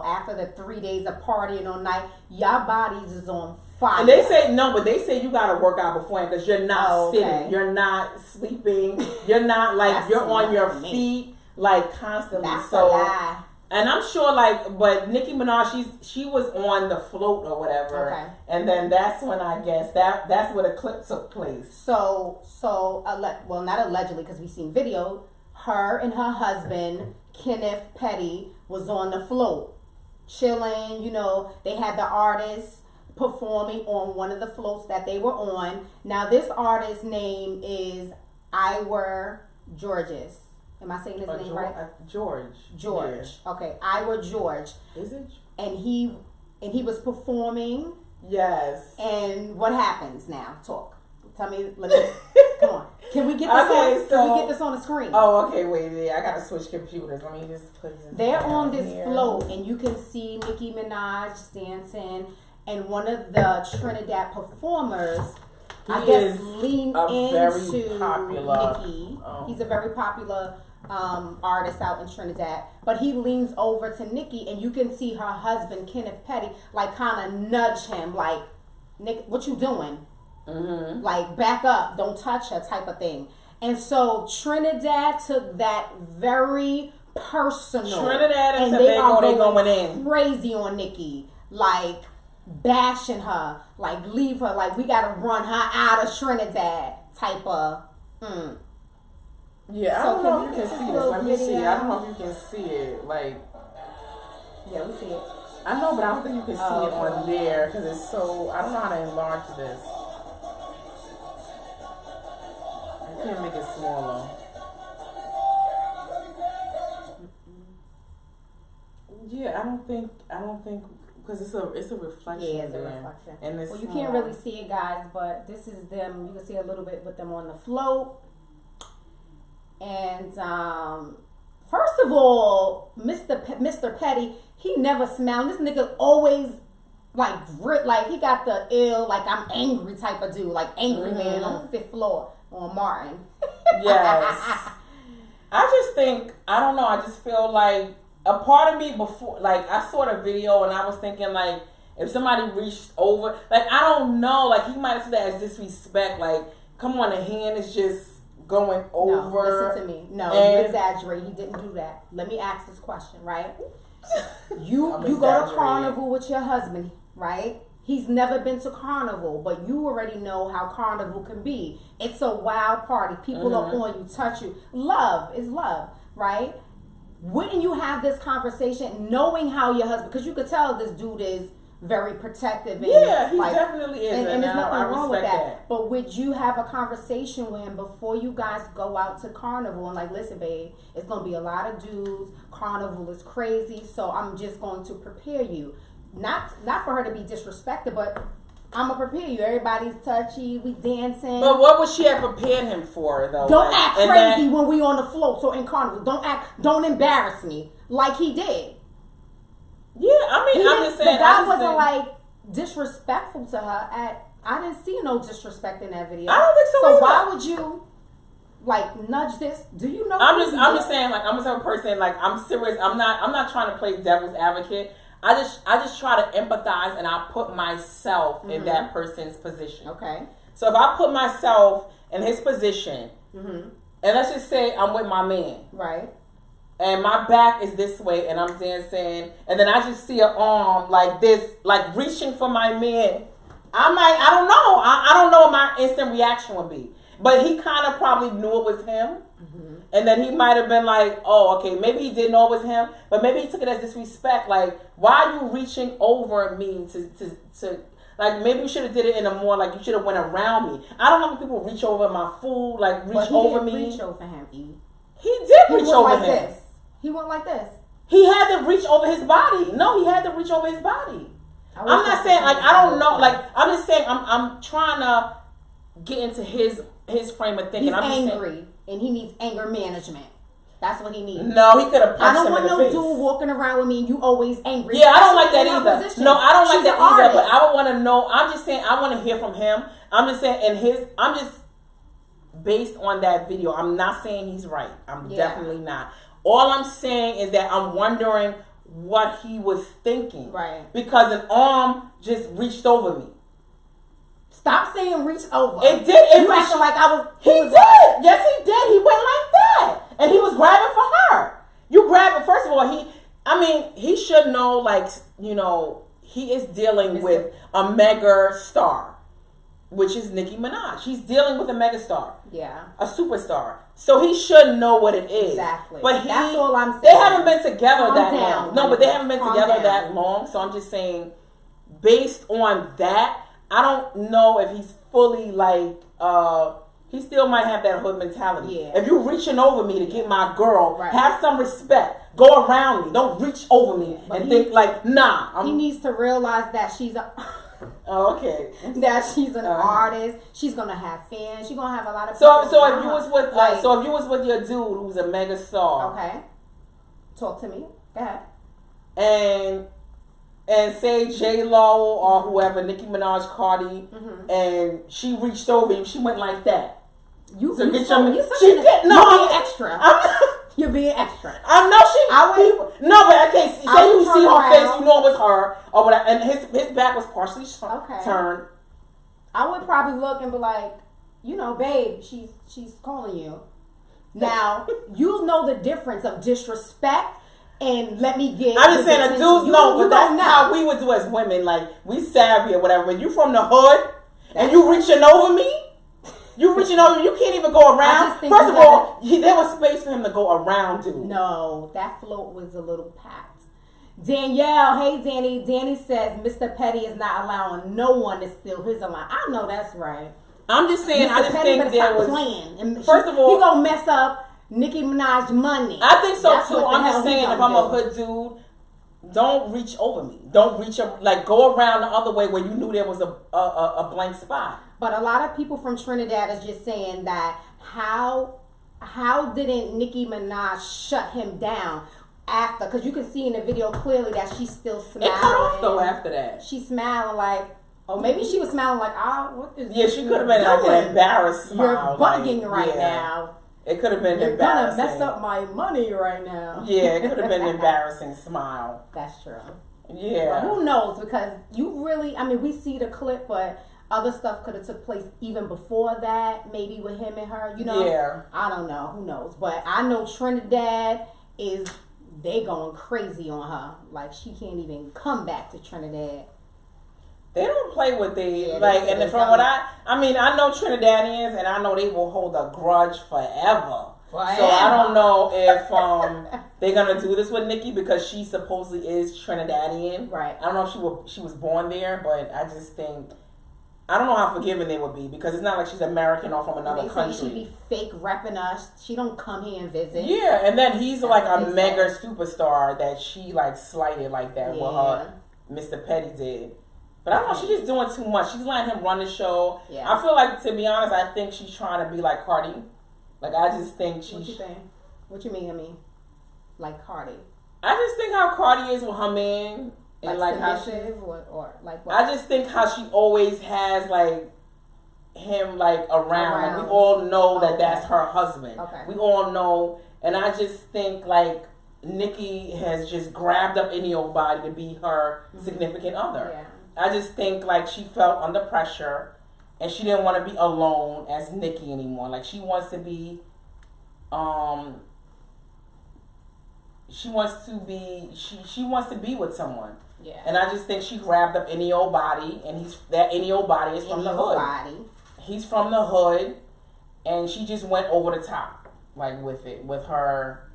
after the 3 days of partying all night, y'all bodies is on fire. And they say you gotta work out beforehand because you're not sitting, you're not sleeping, you're not like you're on your feet like constantly. That's a lie. And I'm sure but Nicki Minaj, she was on the float or whatever. Okay. And then that's when I guess that's where the clip took place. So not allegedly because we seen video. Her and her husband Kenneth Petty was on the float, chilling. They had the artist performing on one of the floats that they were on. Now this artist's name is Iwer George. Am I saying his name right? George. Yeah. Okay, Iwer George. Is it? And he was performing. Yes. And what happens now? Talk. Tell me. Come on. Can we get this Can we get this on the screen? Oh, okay. Wait. I gotta switch computers. Let me just put this. They're on this float, and you can see Nicki Minaj dancing, and one of the Trinidad performers. I guess lean into Nicki. He's a very popular artist out in Trinidad, but he leans over to Nicki, and you can see her husband Kenneth Petty kind of nudge him, like, "Nick, what you doing? Mm-hmm. Like, back up, don't touch her," type of thing. And so Trinidad took that very personal. Trinidad and Tobago, they going in crazy on Nicki, like bashing her, like leave her, like we gotta run her out of Trinidad type of. Yeah, I don't know if you can see this. Let me see. I don't know if you can see it. Yeah, we see it. I know, but I don't think you can see it on there because it's so. I don't know how to enlarge this. I can't make it smaller. Yeah, I don't think because it's a reflection. Yeah, it's a reflection. And it's you can't really see it, guys, but this is them. You can see a little bit with them on the float. And first of all, Mr. Petty, he never smiled. This nigga always like he got the ill, like I'm angry type of dude, like angry man on the 5th floor on Martin. Yes. I just think, I don't know, I just feel like a part of me before, like I saw the video and I was thinking like if somebody reached over, like I don't know, like he might have said that as disrespect, like come on, the hand is just going over. No, listen to me. No, you exaggerate. He didn't do that. Let me ask this question, right? You go to Carnival with your husband, right? He's never been to Carnival, but you already know how Carnival can be. It's a wild party. People are on you, touch you. Love is love, right? Wouldn't you have this conversation knowing how your husband, because you could tell this dude is very protective. And yeah, he definitely is. And there's nothing wrong with that. But would you have a conversation with him before you guys go out to Carnival and like, listen, babe, it's going to be a lot of dudes. Carnival is crazy, so I'm just going to prepare you. Not for her to be disrespected, but I'm going to prepare you. Everybody's touchy, we dancing. But what would she have prepared him for, though? Don't act crazy when we on the float. So in Carnival, don't embarrass me like he did. Yeah, I mean, I'm just saying. The guy wasn't like disrespectful to her. I didn't see no disrespect in that video. I don't think so. So either. why would you like nudge this? Do you know? I'm just saying, like I'm a type of person. Like I'm serious. I'm not trying to play devil's advocate. I just try to empathize and I put myself in that person's position. Okay. So if I put myself in his position, and let's just say I'm with my man, right? And my back is this way, and I'm dancing, and then I just see an arm like this, like reaching for my man. I don't know. I don't know what my instant reaction would be. But he kind of probably knew it was him. And then he might have been like, oh, okay, maybe he didn't know it was him, but maybe he took it as disrespect. Like, why are you reaching over me to like, maybe you should have did it in a more, like, you should have went around me. I don't know when people reach over my food, like, reach over me. He didn't reach over him, E. He did reach over like him. This. He went like this. He had to reach over his body. No, he had to reach over his body. I'm not saying, like, I don't know. Like, I'm just saying, I'm trying to get into his frame of thinking. He's I'm angry, and he needs anger management. That's what he needs. No, he could have punched I don't him want in the no face. dude walking around with me and you always angry. Yeah, I don't like that In her either. position. No, I don't like She's that an either. artist. But I would want to know. I'm just saying, I want to hear from him. I'm just saying, I'm just based on that video. I'm not saying he's right. I'm definitely not. All I'm saying is that I'm wondering what he was thinking. Right. Because an arm just reached over me. Stop saying reach over. It did. You acting like I was. He did. Yes, he did. He went like that. And he was grabbing for her. You grab it. First of all, he should know, like, you know, he is dealing with a mega star, which is Nicki Minaj. He's dealing with a mega star. Yeah. A superstar. So he should know what it is. Exactly. But that's all I'm saying. They haven't been together that down, long. No, but they haven't been together that long. So I'm just saying, based on that, I don't know if he's fully like, he still might have that hood mentality. Yeah. If you're reaching over me to get my girl, have some respect. Go around me. Don't reach over me and think like, nah. He needs to realize that she's a... Oh, okay. That she's an artist. She's gonna have fans. She's gonna have a lot of so people. if you was with so if you was with your dude who's a mega star. Okay. Talk to me. Go ahead. And say J-Lo or whoever, Nicki Minaj, Cardi, and she reached over you, she went like that. You're being extra. You're being extra. No, but I can't say you see her face, you know it was her, or whatever, and his back was partially turned. I would probably look and be like, you know, babe, she's calling you. Now you know the difference of disrespect. And let me get. I'm just saying, a dude's no, but that's how we would do as women. Like, we savvy or whatever. When you from the hood and you reaching over me, you can't even go around. First of all, there was space for him to go around, dude. No, that float was a little packed. Danielle, hey Danny. Danny says Mr. Petty is not allowing no one to steal his line. I know that's right. I'm just saying, Mr. I just Petty think there was. Playing. And first of all, he gonna mess up Nicki Minaj money. I think so too. I'm just saying, if I'm a hood dude, don't reach over me. Don't reach up, like, go around the other way where you knew there was a blank spot. But a lot of people from Trinidad is just saying that how didn't Nicki Minaj shut him down after? Because you can see in the video clearly that she's still smiling. It cut off though after that. She's smiling like, or maybe she was smiling like, what is she could have been like an embarrassed smile. You're bugging right now. It could have been You're embarrassing. You're gonna mess up my money right now. Yeah, it could have been an embarrassing smile. That's true. Yeah. But who knows? Because you really, we see the clip, but other stuff could have took place even before that, maybe with him and her, you know? Yeah. I don't know. Who knows? But I know Trinidad they going crazy on her. Like, she can't even come back to Trinidad. They don't play with and from what I know Trinidadians, and I know they will hold a grudge forever. So I don't know if they're gonna do this with Nicki because she supposedly is Trinidadian. Right. I don't know if she was born there, but I just think I don't know how forgiving they would be because it's not like she's American or from another country. She be fake repping us. She don't come here and visit. Yeah, and then he's like a mega superstar that she like slighted like that with her Mr. Petty did. But I don't know, she's just doing too much. She's letting him run the show. Yeah. I feel like, to be honest, I think she's trying to be like Cardi. Like, I just think she's... What you think? What you mean? Like Cardi? I just think how Cardi is with her man. And like how she... Or like what? I just think how she always has, like, him, like, around. Like, we all know that that's her husband. Okay. We all know. And I just think, like, Nicki has just grabbed up any old body to be her significant other. Yeah. I just think, like, she felt under pressure and she didn't want to be alone as Nicki anymore. Like, she wants to be, she wants to be with someone. Yeah. And I just think she grabbed up any old body, and that any old body is from the hood. He's from the hood, and she just went over the top, like, with her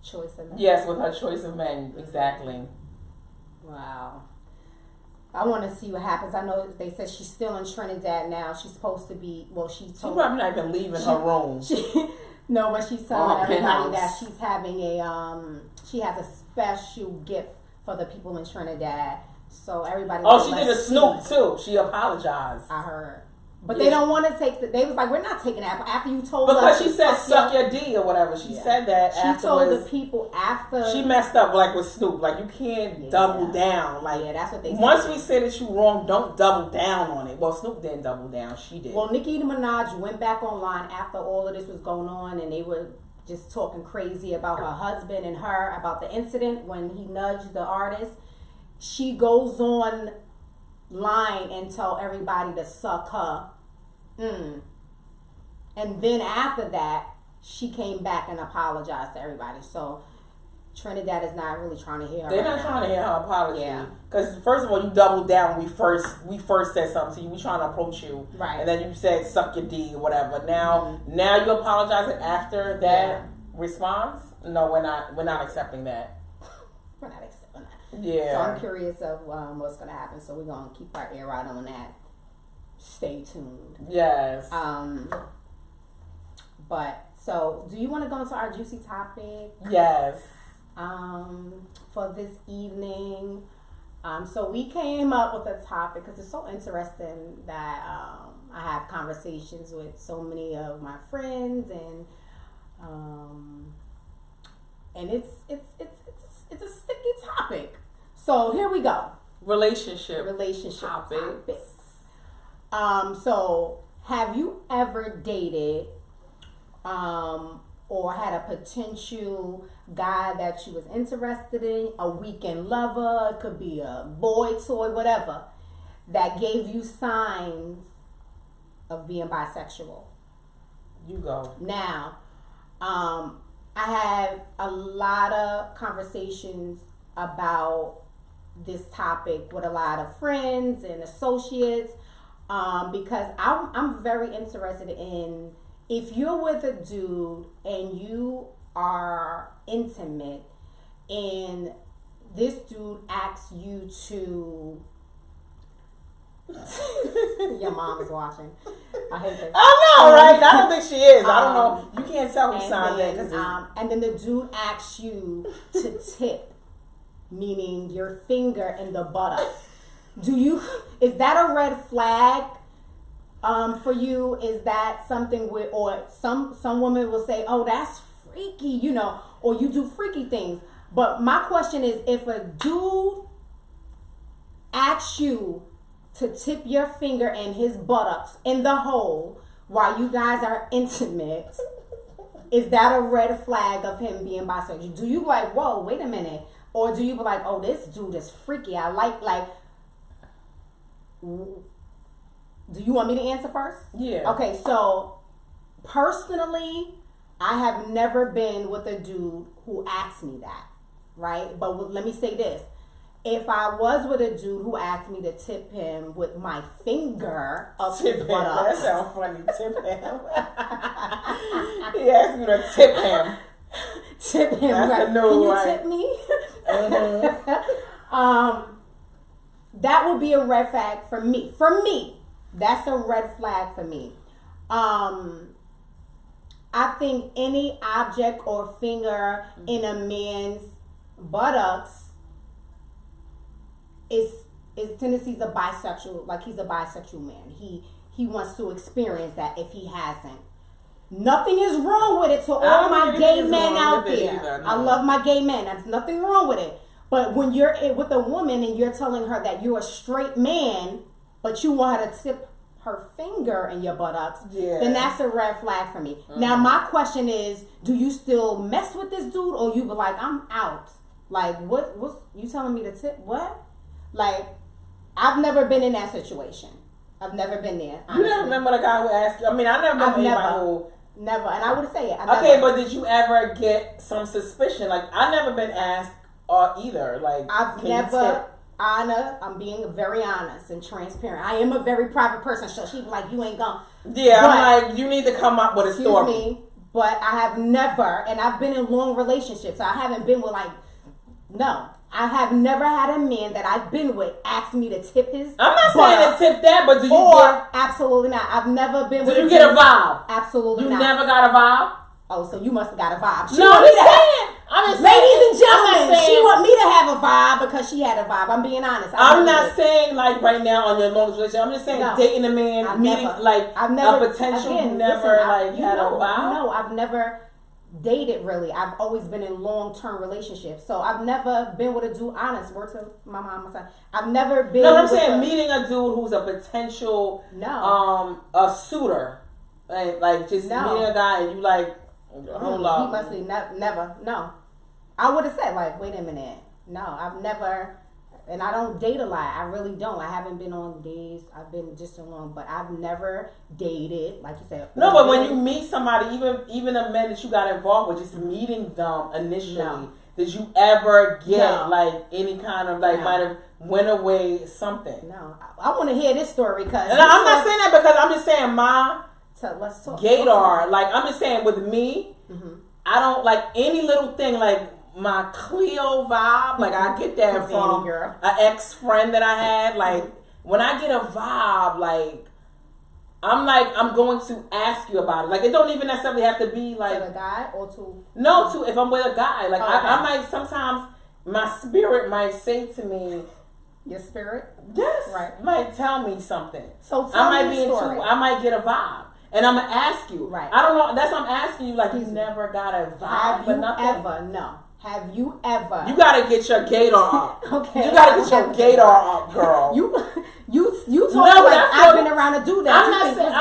choice of men. Yes, with her choice of men, exactly. Wow. I want to see what happens. I know they said she's still in Trinidad now. She's supposed to be, she's probably not even leaving her room. No, but she's telling everybody that she's having she has a special gift for the people in Trinidad. So everybody. She did a Snoop too. She apologized. I heard. But they don't want to take they was like, we're not taking that. After you told us. Because she said, suck your D or whatever. She said that she told the people after. She messed up like with Snoop. Like, you can't double down. Like, that's what they said. Once we say that you wrong, don't double down on it. Well, Snoop didn't double down. She did. Well, Nicki Minaj went back online after all of this was going on, and they were just talking crazy about her husband and her, about the incident when he nudged the artist. She goes on line and tell everybody to suck her. And then after that, she came back and apologized to everybody. So Trinidad is not really trying to hear her. They're not trying to hear her apology. Yeah. Because first of all, you doubled down when we first said something to you. We trying to approach you. Right. And then you said suck your D or whatever. Now you apologizing after that response? No, we're not accepting that. We're not accepting that. Yeah. So I'm curious of what's gonna happen. So we're gonna keep our ear out on that. Stay tuned. Yes. But so, do you want to go into our juicy topic? Yes. For this evening, so we came up with a topic because it's so interesting that I have conversations with so many of my friends, and it's a sticky topic. So here we go. Relationship topics. So have you ever dated or had a potential guy that you was interested in, a weekend lover, it could be a boy toy, whatever, that gave you signs of being bisexual? You go. Now, I had a lot of conversations about this topic with a lot of friends and associates, because I'm very interested in, if you're with a dude and you are intimate and this dude asks you to your mom is watching. I hate this. I know, right? I don't think she is. I don't know. You can't tell who signed that. And then the dude asks you to tip, meaning your finger in the buttocks. Is that a red flag for you? Is that something or some women will say, oh, that's freaky, or you do freaky things. But my question is, if a dude asks you to tip your finger in his buttocks in the hole while you guys are intimate, is that a red flag of him being bisexual? Do you be like, whoa, wait a minute? Or do you be like, oh, this dude is freaky, I like, do you want me to answer first? Yeah. Okay, so personally, I have never been with a dude who asked me that, right? But let me say this. If I was with a dude who asked me to tip him with my finger up his buttocks. That sounds funny. Tip him. He asked me to tip him. Tip him. That's right. the new Can you one. tip me? That would be a red flag for me. For me, that's a red flag for me. I think any object or finger in a man's buttocks is tendencies of bisexual, like he's a bisexual man. He wants to experience that if he hasn't. Nothing is wrong with it to all my gay men out there. Either, no. I love my gay men. There's nothing wrong with it. But when you're with a woman and you're telling her that you're a straight man, but you want her to tip her finger in your buttocks, then that's a red flag for me. Mm-hmm. Now, my question is, do you still mess with this dude, or you be like, I'm out? Like, what's you telling me to tip? What? Like, I've never been in that situation. I've never been there. Honestly. You never remember the guy who asked you? I mean, I never remember anybody who... Never, and I would say it. Okay, but did you ever get some suspicion? Like, I've never been asked either. Like, I've never... Anna, I'm being very honest and transparent. I am a very private person, so she's like, you ain't gonna... Yeah, but, I'm like, you need to come up with a story. Excuse me, but I have never, and I've been in long relationships. I haven't been with no. I have never had a man that I've been with ask me to tip his I'm not saying to tip that, but do you get... Absolutely not. I've never been with... Did you get a vibe? Absolutely not. You never got a vibe? Oh, so you must have got a vibe. No, Ladies and gentlemen, she want me to have a vibe because she had a vibe. I'm being honest. I'm not saying like right now on your longest relationship. I'm just saying dating a man, meeting I've never, a potential. Again, you never had a vibe. No, I've never dated really. I've always been in long-term relationships, so I've never been with a dude. Honest, word to my mom, my son. I've never been. No, I'm saying meeting a dude who's a potential, a suitor, like just meeting a guy and you like, hold on. He must be never. No, I would have said like, wait a minute. No, I've never. And I don't date a lot. I really don't. I haven't been on dates. I've been just alone, but I've never dated, like you said. No, but when you meet somebody, even the men that you got involved with, just meeting them initially, did you ever get like any kind of like might have went away something? No, I want to hear this story because. And I'm not saying that because I'm just saying let's talk. Gaydar, like I'm just saying with me, I don't like any little thing like. My Cleo vibe, like I get that from an ex-friend that I had. Like when I get a vibe, like I'm going to ask you about it. Like it don't even necessarily have to be like to a guy or to if I'm with a guy. Like I might sometimes my spirit might say to me, your spirit, yes, right, might tell me something. So tell I might me be into. I might get a vibe. And I'm gonna ask you. Right. I don't know. That's what I'm asking you. Like you never got a vibe, but nothing. Have you ever? You gotta get your gaydar up. Okay. You gotta get your gaydar up, girl. You talk like I've been around to do that. I'm not saying.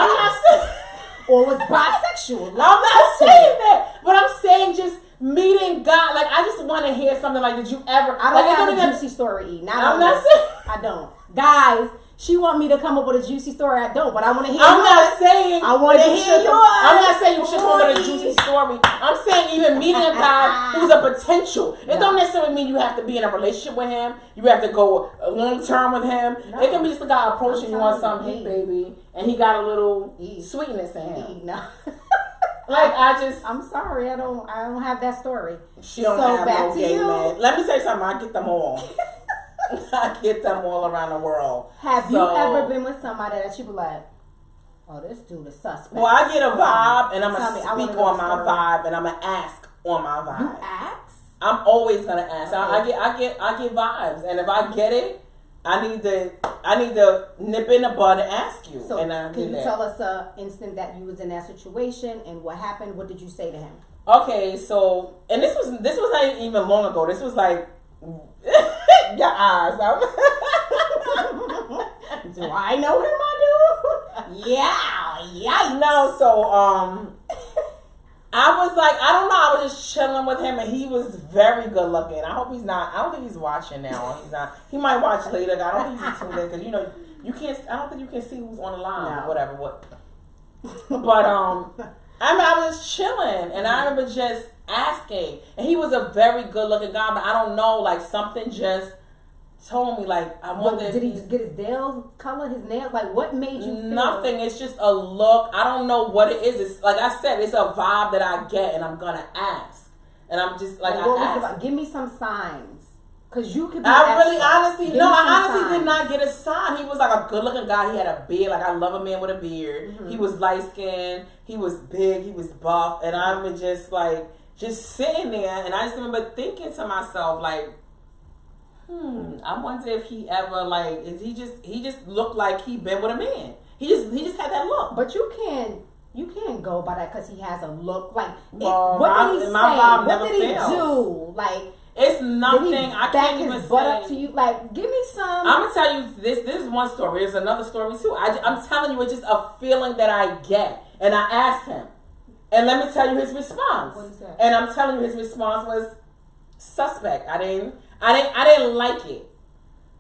Or was bisexual. I'm not saying that, but I'm saying just meeting God. Like I just want to hear something like, did you ever? I don't have a juicy story. I'm not saying. I don't, guys. She want me to come up with a juicy story. I don't, but I want to hear. I'm not saying. I want to hear yours. I'm not saying you should come up with a juicy story. I'm saying even meeting a guy who's a potential. It don't necessarily mean you have to be in a relationship with him. You have to go long term with him. It can be just a guy approaching you on some hey baby, and he got a little sweetness in him. No. Like I'm sorry, I don't have that story. She don't have no gay man. Let me say something. I get them all. I get them all around the world. Have you ever been with somebody that you be like, oh, this dude is suspect? Well, I get a vibe, and I'm going to speak on my vibe, and I'm going to ask on my vibe. You ask? I'm always going to ask. Okay. I get vibes, and if I get it, I need to nip in the bud and ask you. So and can you tell us an instant that you was in that situation, and what happened? What did you say to him? Okay, so, and this was not even long ago. This was like, your eyes. Do I know him, I do? Yeah. No, so I was like, I don't know. I was just chilling with him, and he was very good looking. I hope he's not. I don't think he's watching now. He's not. He might watch later. I don't think he's tuned in because you can't. I don't think you can see who's on the line or whatever. But I was chilling, and I remember just asking, and he was a very good looking guy, but I don't know, like something just told me, like I wonder. Did he get his nails color, his nails? Like what made you feel? Nothing. It's just a look. I don't know what it is. It's like I said, it's a vibe that I get, and I'm gonna ask, and I'm just like give me some signs, cause you could. Be I honestly did not get a sign. He was like a good looking guy. He had a beard. Like I love a man with a beard. Mm-hmm. He was light skinned. He was big. He was buff, and I was just like. Just sitting there, and I just remember thinking to myself, like, I wonder if he ever, like, if he just looked like he been with a man. He just had that look. But you can't go by that because he has a look. Like, well, what did he say? What did he do? Like, it's nothing. I can't even his butt up to you. Like, give me some. I'm gonna tell you this. This is one story. There's another story too. I'm telling you, it's just a feeling that I get, and I asked him. And let me tell you his response. What is that? And I'm telling you his response was suspect. I didn't like it.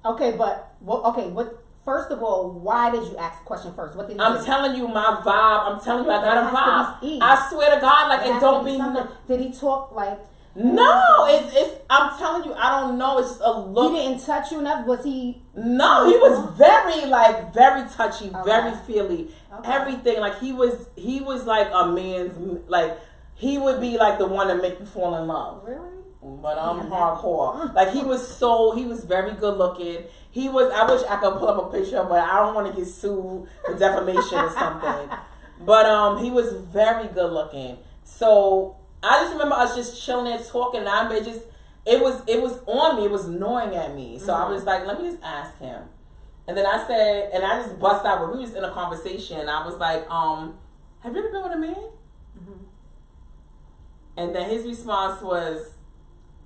Okay, but what first of all, why did you ask the question first? What did he I'm telling you my vibe. I'm telling you I got a vibe. I swear to God, like it don't be did he talk like no, it's I'm telling you, I don't know. It's just a look. He didn't touch you enough? Was he? No, he was very touchy, very feely. Okay. Everything. Like he was like a man's, like he would be like the one to make you fall in love. Really? But I'm hardcore. Like he was very good looking. I wish I could pull up a picture, but I don't want to get sued for defamation or something. But he was very good looking. So I just remember us just chilling there talking, and it was on me. It was gnawing at me. So I was like, let me just ask him. And then I said, and I just bust out. We were just in a conversation. I was like, have you ever been with a man? Mm-hmm. And then his response was,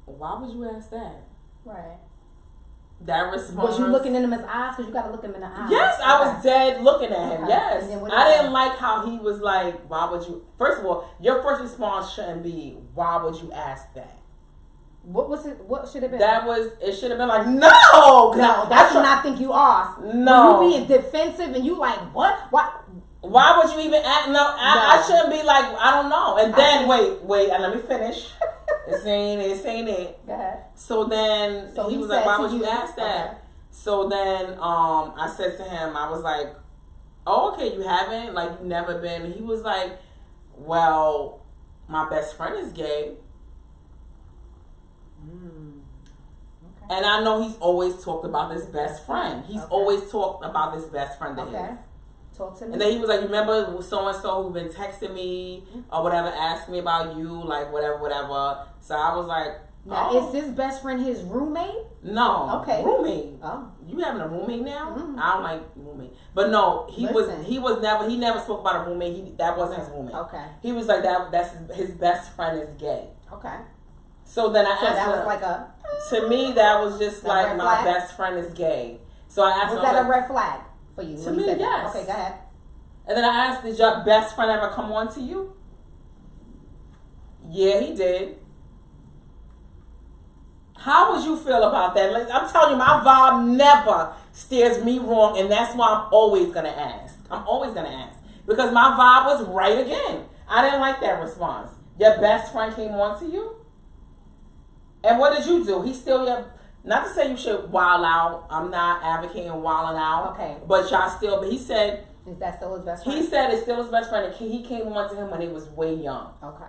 why would you ask that? Right. That response. Was you looking in his eyes? Because you got to look him in the eyes. Yes, I was dead looking at him. Okay. Yes. I didn't like how he was like, why would you? First of all, your first response shouldn't be, why would you ask that? What was it? What should have been? It should have been like, no! No, that's what I think you asked. No. When you being defensive and you like, what? Why would you even ask? No, I shouldn't be like, I don't know. And then, wait, and let me finish. It's saying it. Go ahead. So then he was like, why would you ask that? Okay. So then I said to him, I was like, oh, okay, you haven't? Like, you never been? And he was like, well, my best friend is gay. Okay. And I know he's always talked about this best friend. He's always talked about this best friend of his. Talk to me. And then he was like, you remember so-and-so who been texting me or whatever, asked me about you, like whatever. So I was like, now, is this best friend his roommate? No. Okay. Roommate. Oh. You having a roommate now? Mm-hmm. I don't like roommate. But no, he never spoke about a roommate. That wasn't his roommate. Okay. He was like, that's his best friend is gay. Okay. So then I asked that him, was like a... To me, that was just like, my best friend is gay. So I asked him. Was that a red flag for you? To me, yes. Okay, go ahead. And then I asked, did your best friend ever come on to you? Yeah, he did. How would you feel about that? Like, I'm telling you, my vibe never steers me wrong, and that's why I'm always going to ask. Because my vibe was right again. I didn't like that response. Your best friend came on to you? And what did you do? He's still your... Not to say you should wild out. I'm not advocating wilding out. Okay. But y'all still... But he said... Is that still his best friend? He said it's still his best friend. And he came on to him when he was way young. Okay.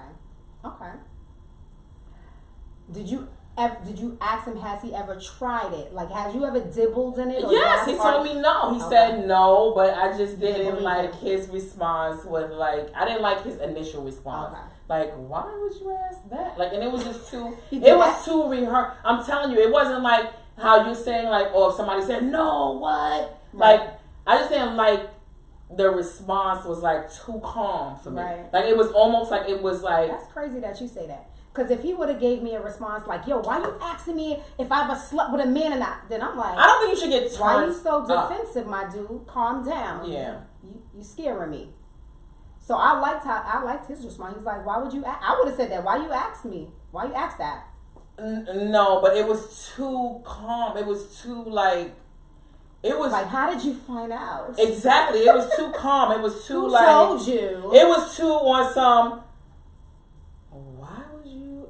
Did you ask him, has he ever tried it? Like, has you ever dibbled in it? Or yes, he told me no. He said no, but I just didn't like his response with like, I didn't like his initial response. Okay. Like, why would you ask that? Like, and it was just too, too rehearsed. I'm telling you, it wasn't like how you're saying like, or if somebody said, no, what? Right. Like, I just didn't like the response was like too calm for me. Right. Like, it was almost like, it was like. That's crazy that you say that. Because if he would have gave me a response like, yo, why you asking me if I ever slept with a man or not? Then I'm like, I don't think you should get turned why you so defensive, my dude? Calm down. Yeah. You scaring me. So I liked his response. He's like, why would you ask? I would have said that. Why you ask me? Why you ask that? No, but it was too calm. It was too like, it was like, how did you find out? Exactly. It was too calm. It was too Who like. told you? It was too on some.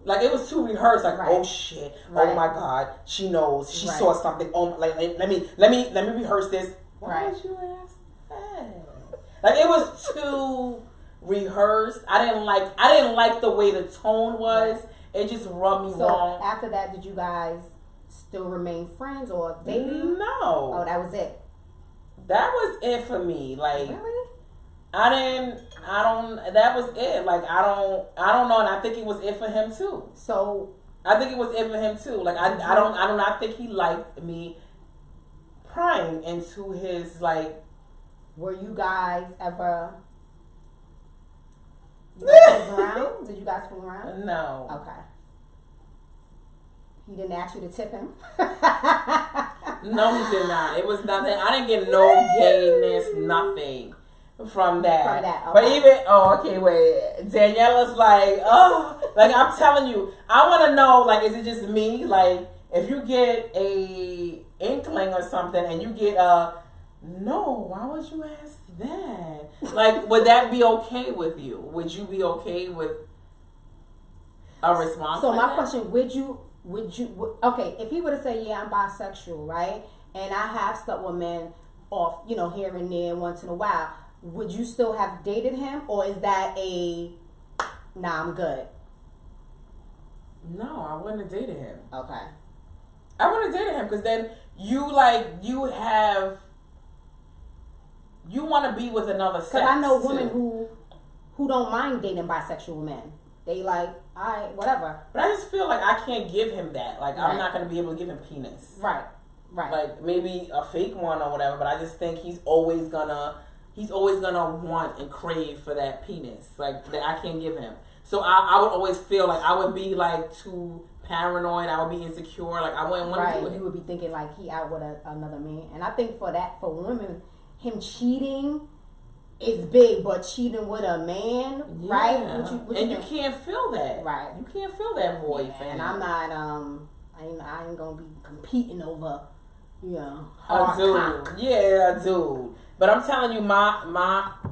Like, it was too rehearsed. Like, oh shit, oh my god, she knows, she saw something. Oh, like, let me rehearse this. Why did you ask that? Like, it was too rehearsed. I didn't like the way the tone was. It just rubbed me wrong. So after that, did you guys still remain friends or dating? No. Oh, that was it. That was it for me. Like, really? That was it. Like, I don't know, and I think it was it for him too. So I think it was it for him too. Like, I do not think he liked me prying into his, like. Were you guys ever? Fool around? Did you guys fool around? No. Okay. He didn't ask you to tip him? No, he did not. It was nothing. I didn't get no gayness, nothing. From that. Okay. But even, wait. Daniela's like, like, I'm telling you, I want to know, like, is it just me? Like, if you get a inkling or something and you get no, why would you ask that? Like, would that be okay with you? Would you be okay with a response? So my question, would you, okay, if he would have said, yeah, I'm bisexual, right? And I have slept with men off, here and there once in a while. Would you still have dated him, or is that nah, I'm good? No, I wouldn't have dated him. Okay. I wouldn't have dated him because then you want to be with another sex. Because I know women who don't mind dating bisexual men. They like, whatever. But I just feel like I can't give him that. Like, Right. I'm not going to be able to give him penis. Right. Like, maybe a fake one or whatever, but I just think he's always gonna want and crave for that penis. Like, that I can't give him. So I would always feel like I would be, like, too paranoid. I would be insecure. Like, I wouldn't want to do it. You would be thinking, like, he out with another man. And I think for women, him cheating is big, but cheating with a man, right? You can't feel that. Right. You can't feel that void, fam. And I'm not, I ain't gonna be competing over, a dude. Yeah, a dude. But I'm telling you, my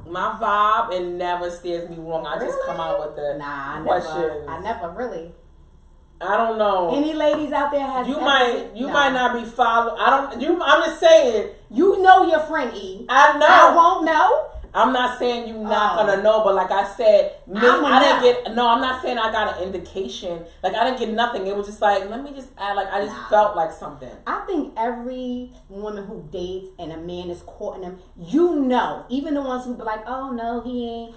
vibe, it never steers me wrong. I just come out with the questions. I never really. I don't know. Any ladies out there might not be following. I'm just saying. You know your friend E. I know. I won't know. I'm not saying you're not gonna know, but like I said, I'm not saying I got an indication. Like, I didn't get nothing. It was just like, let me just add, like, I just felt like something. I think every woman who dates and a man is courting them, even the ones who be like, oh no, he ain't,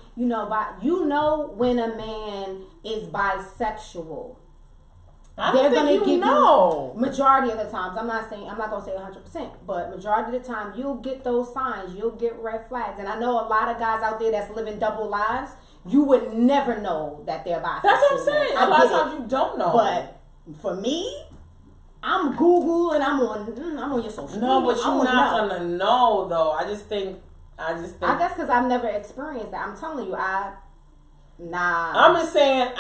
when a man is bisexual. They're gonna give you majority of the times. I'm not gonna say 100%, but majority of the time you'll get those signs. You'll get red flags. And I know a lot of guys out there that's living double lives. You would never know that they're bisexual. That's what I'm saying. A lot of times you don't know. But for me, I'm Google and I'm on your social media. No, but you're not gonna know though. I think. I guess because I've never experienced that. I'm telling you, I'm just saying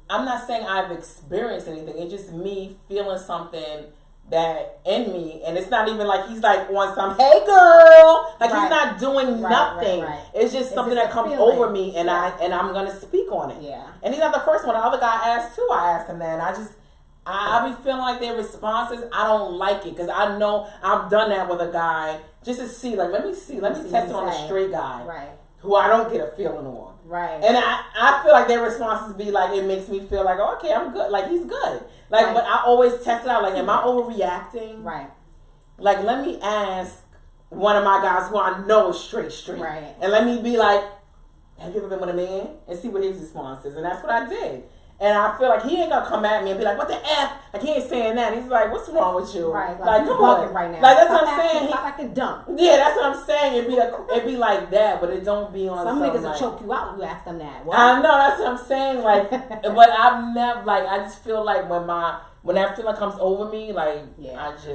I'm not saying I've experienced anything. It's just me feeling something that in me, and it's not even like he's like on some hey girl, like he's not doing nothing. Right. It's just something that comes over me, and I'm gonna speak on it. Yeah. And he's not the first one. The other guy asked too. I asked him that, and I be feeling like their responses, I don't like it because I know I've done that with a guy just to see, like, let me test it on a straight guy, who I don't get a feeling on. Right. And I feel like their responses be like, it makes me feel like, oh, okay, I'm good. Like, he's good. Like, but I always test it out. Like, am I overreacting? Right. Like, let me ask one of my guys who I know is straight. Right. And let me be like, have you ever been with a man? And see what his response is. And that's what I did. And I feel like he ain't gonna come at me and be like, what the F? Like, he ain't saying that. He's like, what's wrong with you? Right. Like come on. Right now. Like, that's what I'm saying. Stop acting dumb. Yeah, that's what I'm saying. It'd be like that, but it don't be on some niggas will like, choke you out when you ask them that. What? I know, that's what I'm saying. Like, but I've never, like, I just feel like when that feeling comes over me, like,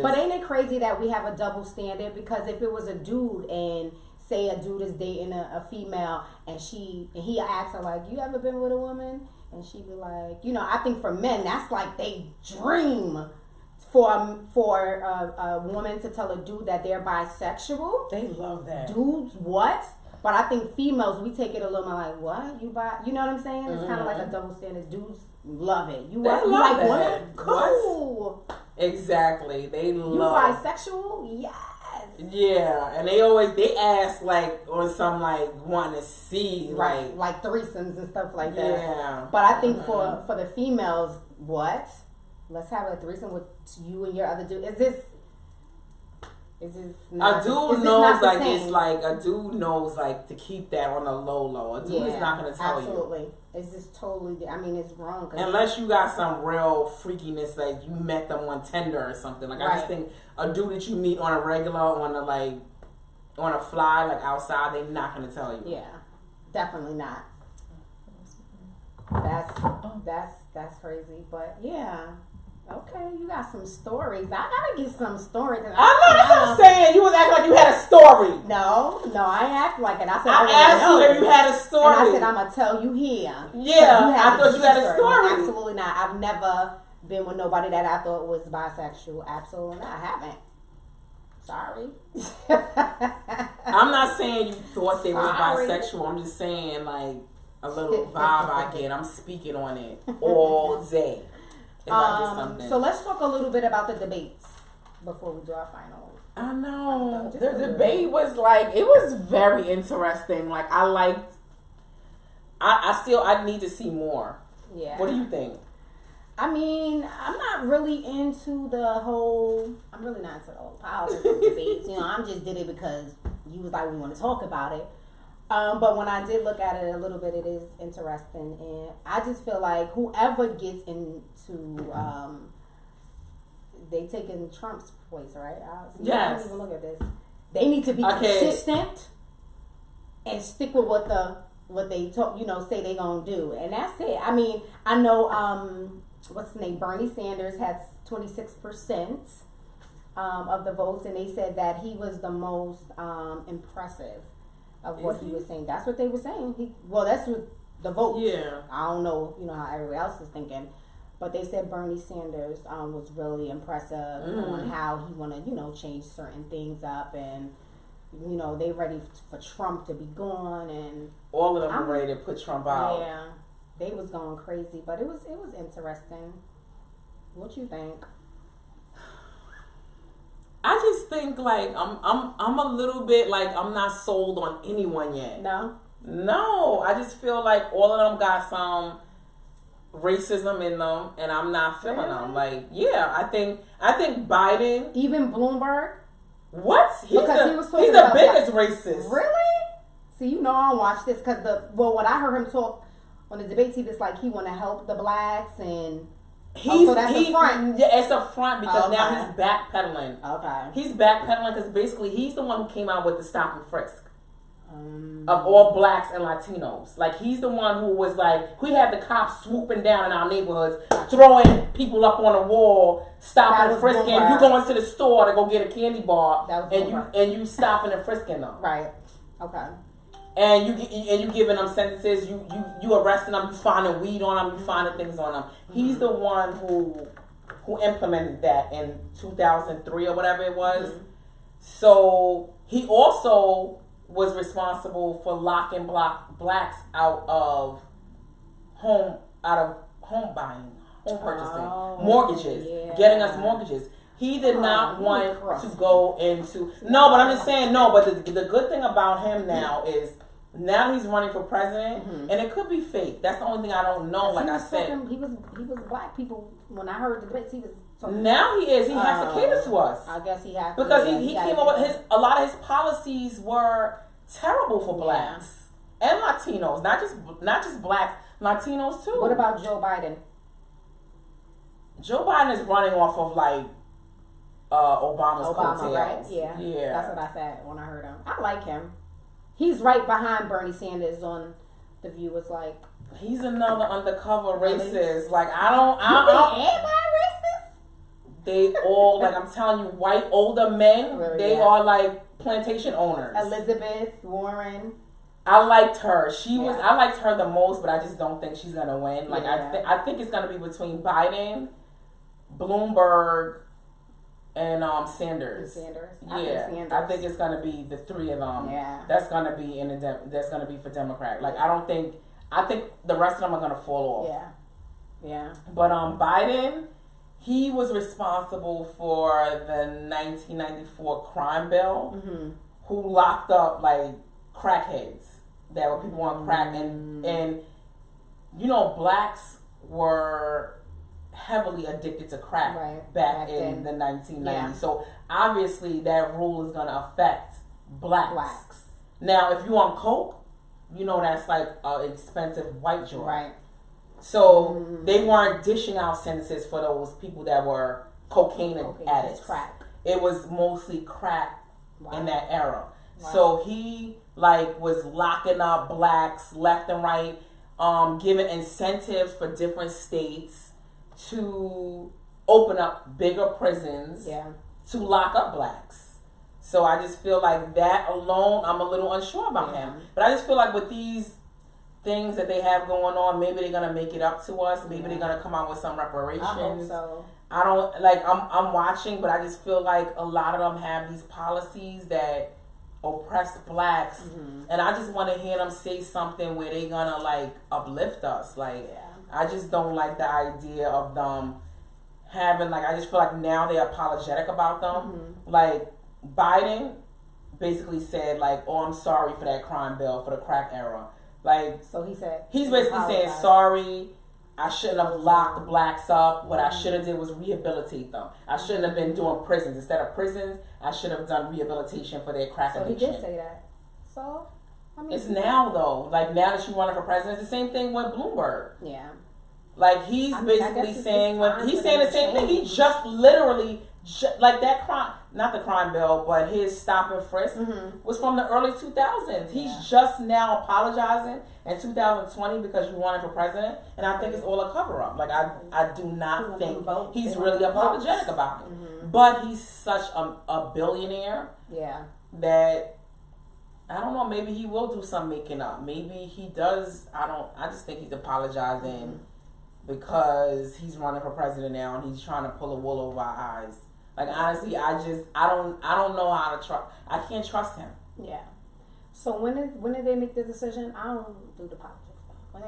But ain't it crazy that we have a double standard? Because if it was a dude and say a dude is dating a female and he asks her like, you ever been with a woman? And she be like, I think for men that's like they dream for a woman to tell a dude that they're bisexual. They love that. Dudes, what? But I think females, we take it a little more like, what? You bi? You know what I'm saying? It's kind of like a double standard. Dudes love it. You like women? Cool. Exactly. They love. You bisexual? Yes. Yeah, and they ask like on some like want to see like threesomes and stuff like that. Yeah. But I think for the females, what? Let's have a threesome with you and your other dude. Is this not, a dude knows like it's like a dude knows like to keep that on the low. A dude is not gonna tell you. Absolutely. It's just totally. I mean, it's wrong. Unless you got some real freakiness, like you met them on Tinder or something. Like I just think a dude that you meet on a regular, on a fly, like outside, they're not gonna tell you. Yeah, definitely not. That's crazy, but yeah. Okay, you got some stories. I gotta get some stories. I know, that's what I'm saying. You was acting like you had a story. No, I ain't act like it. I said I asked you if you had a story. And I said I'm gonna tell you here. Yeah, I thought you had a story. Absolutely not. I've never been with nobody that I thought was bisexual. Absolutely not. I haven't. Sorry. I'm not saying you thought they was bisexual. I'm just saying like a little vibe I get. I'm speaking on it all day. So let's talk a little bit about the debates before we do our final. I know. The debate was like, it was very interesting. Like I liked, I need to see more. Yeah. What do you think? I mean, I'm not really into the whole politics debates. I'm just did it because you was like, we want to talk about it. But when I did look at it a little bit, it is interesting, and I just feel like whoever gets into, they taking Trump's place, right? Yes. I don't even look at this. They need to be consistent and stick with what they talk, say they gonna do, and that's it. I mean, I know, what's his name? Bernie Sanders had 26% of the votes, and they said that he was the most impressive of what he was saying. That's what they were saying. That's what the votes. Yeah. I don't know, how everybody else is thinking, but they said Bernie Sanders was really impressive on how he want to, change certain things up, and they ready for Trump to be gone, and all of them were ready to put Trump out. Yeah, they was going crazy, but it was interesting. What you think? I just think like I'm a little bit like I'm not sold on anyone yet. No, I just feel like all of them got some racism in them, and I'm not feeling them. Like, yeah, I think Biden, even Bloomberg. What? He's the biggest racist. Really? See, I don't watch this because when I heard him talk on the debate TV, it's like he want to help the blacks, and so that's a front. Yeah, it's a front because now he's backpedaling. Okay. He's backpedaling because basically he's the one who came out with the stop and frisk of all blacks and Latinos. Like, he's the one who was like, we had the cops swooping down in our neighborhoods, throwing people up on the wall, stopping and frisking. You go into the store to go get a candy bar, and you stopping and frisking them. Right. Okay. And you giving them sentences. You arresting them. You finding weed on them. You finding things on them. He's the one who implemented that in 2003 or whatever it was. So he also was responsible for locking blacks out of home buying, home purchasing, mortgages, getting us mortgages. He did not want to go into but I'm just saying But the good thing about him now is now he's running for president, and it could be fake. That's the only thing I don't know. Like I said, he was black people. When I heard the debates, he was. Now he is. He has to cater to us. I guess he has to. Because he came up with a lot of his policies were terrible for blacks and Latinos. Not just blacks, Latinos too. What about Joe Biden? Joe Biden is running off of like Obama's coattails. Right? Yeah. That's what I said when I heard him. I like him. He's right behind Bernie Sanders on The View. It's like he's another undercover racist. Like anti-racist? They all, like, I'm telling you, white older men. Really, they are like plantation owners. Elizabeth Warren. I liked her. I liked her the most, but I just don't think she's gonna win. Like I think it's gonna be between Biden, Bloomberg, and Sanders. I think it's gonna be the three of them. Yeah, that's gonna be that's gonna be for Democrat. Like, I think the rest of them are gonna fall off. Yeah. But Biden, he was responsible for the 1994 crime bill, who locked up like crackheads that were people on crack, and blacks were heavily addicted to crack back in the 1990s. Yeah. So obviously that rule is going to affect blacks. Now, if you on coke, that's like an expensive white joint. Right. So they weren't dishing out sentences for those people that were cocaine addicts. Crack. It was mostly crack in that era. Wow. So he was locking up blacks left and right, giving incentives for different states to open up bigger prisons to lock up blacks. So I just feel like that alone, I'm a little unsure about him. But I just feel like with these things that they have going on, maybe they're gonna make it up to us. Maybe they're gonna come out with some reparations. I hope so. I don't I'm watching, but I just feel like a lot of them have these policies that oppress blacks, and I just want to hear them say something where they're gonna uplift us. I just don't like the idea of them having I just feel like now they're apologetic about them. Biden basically said oh, I'm sorry for that crime bill for the crack era. So he said he's basically saying sorry. I shouldn't have locked blacks up. What I should have did was rehabilitate them. I shouldn't have been doing prisons. Instead of prisons, I should have done rehabilitation for their crack addiction. So he did say that. So I mean, it's now though. Like now that she's running for president, it's the same thing with Bloomberg. Yeah. Like he's basically saying he's saying the same thing. He just literally like that crime, not the crime bill, but his stop and frisk was from the early 2000s. He's just now apologizing in 2020 because you wanted for president, and I think it's all a cover up. Like I do not think he's really apologetic about it. But he's such a billionaire. Yeah. That I don't know. Maybe he will do some making up. Maybe he does. I just think he's apologizing because he's running for president now and he's trying to pull a wool over our eyes. Like honestly, I don't know how to trust. I can't trust him. Yeah. So when did they make the decision? I don't do the politics.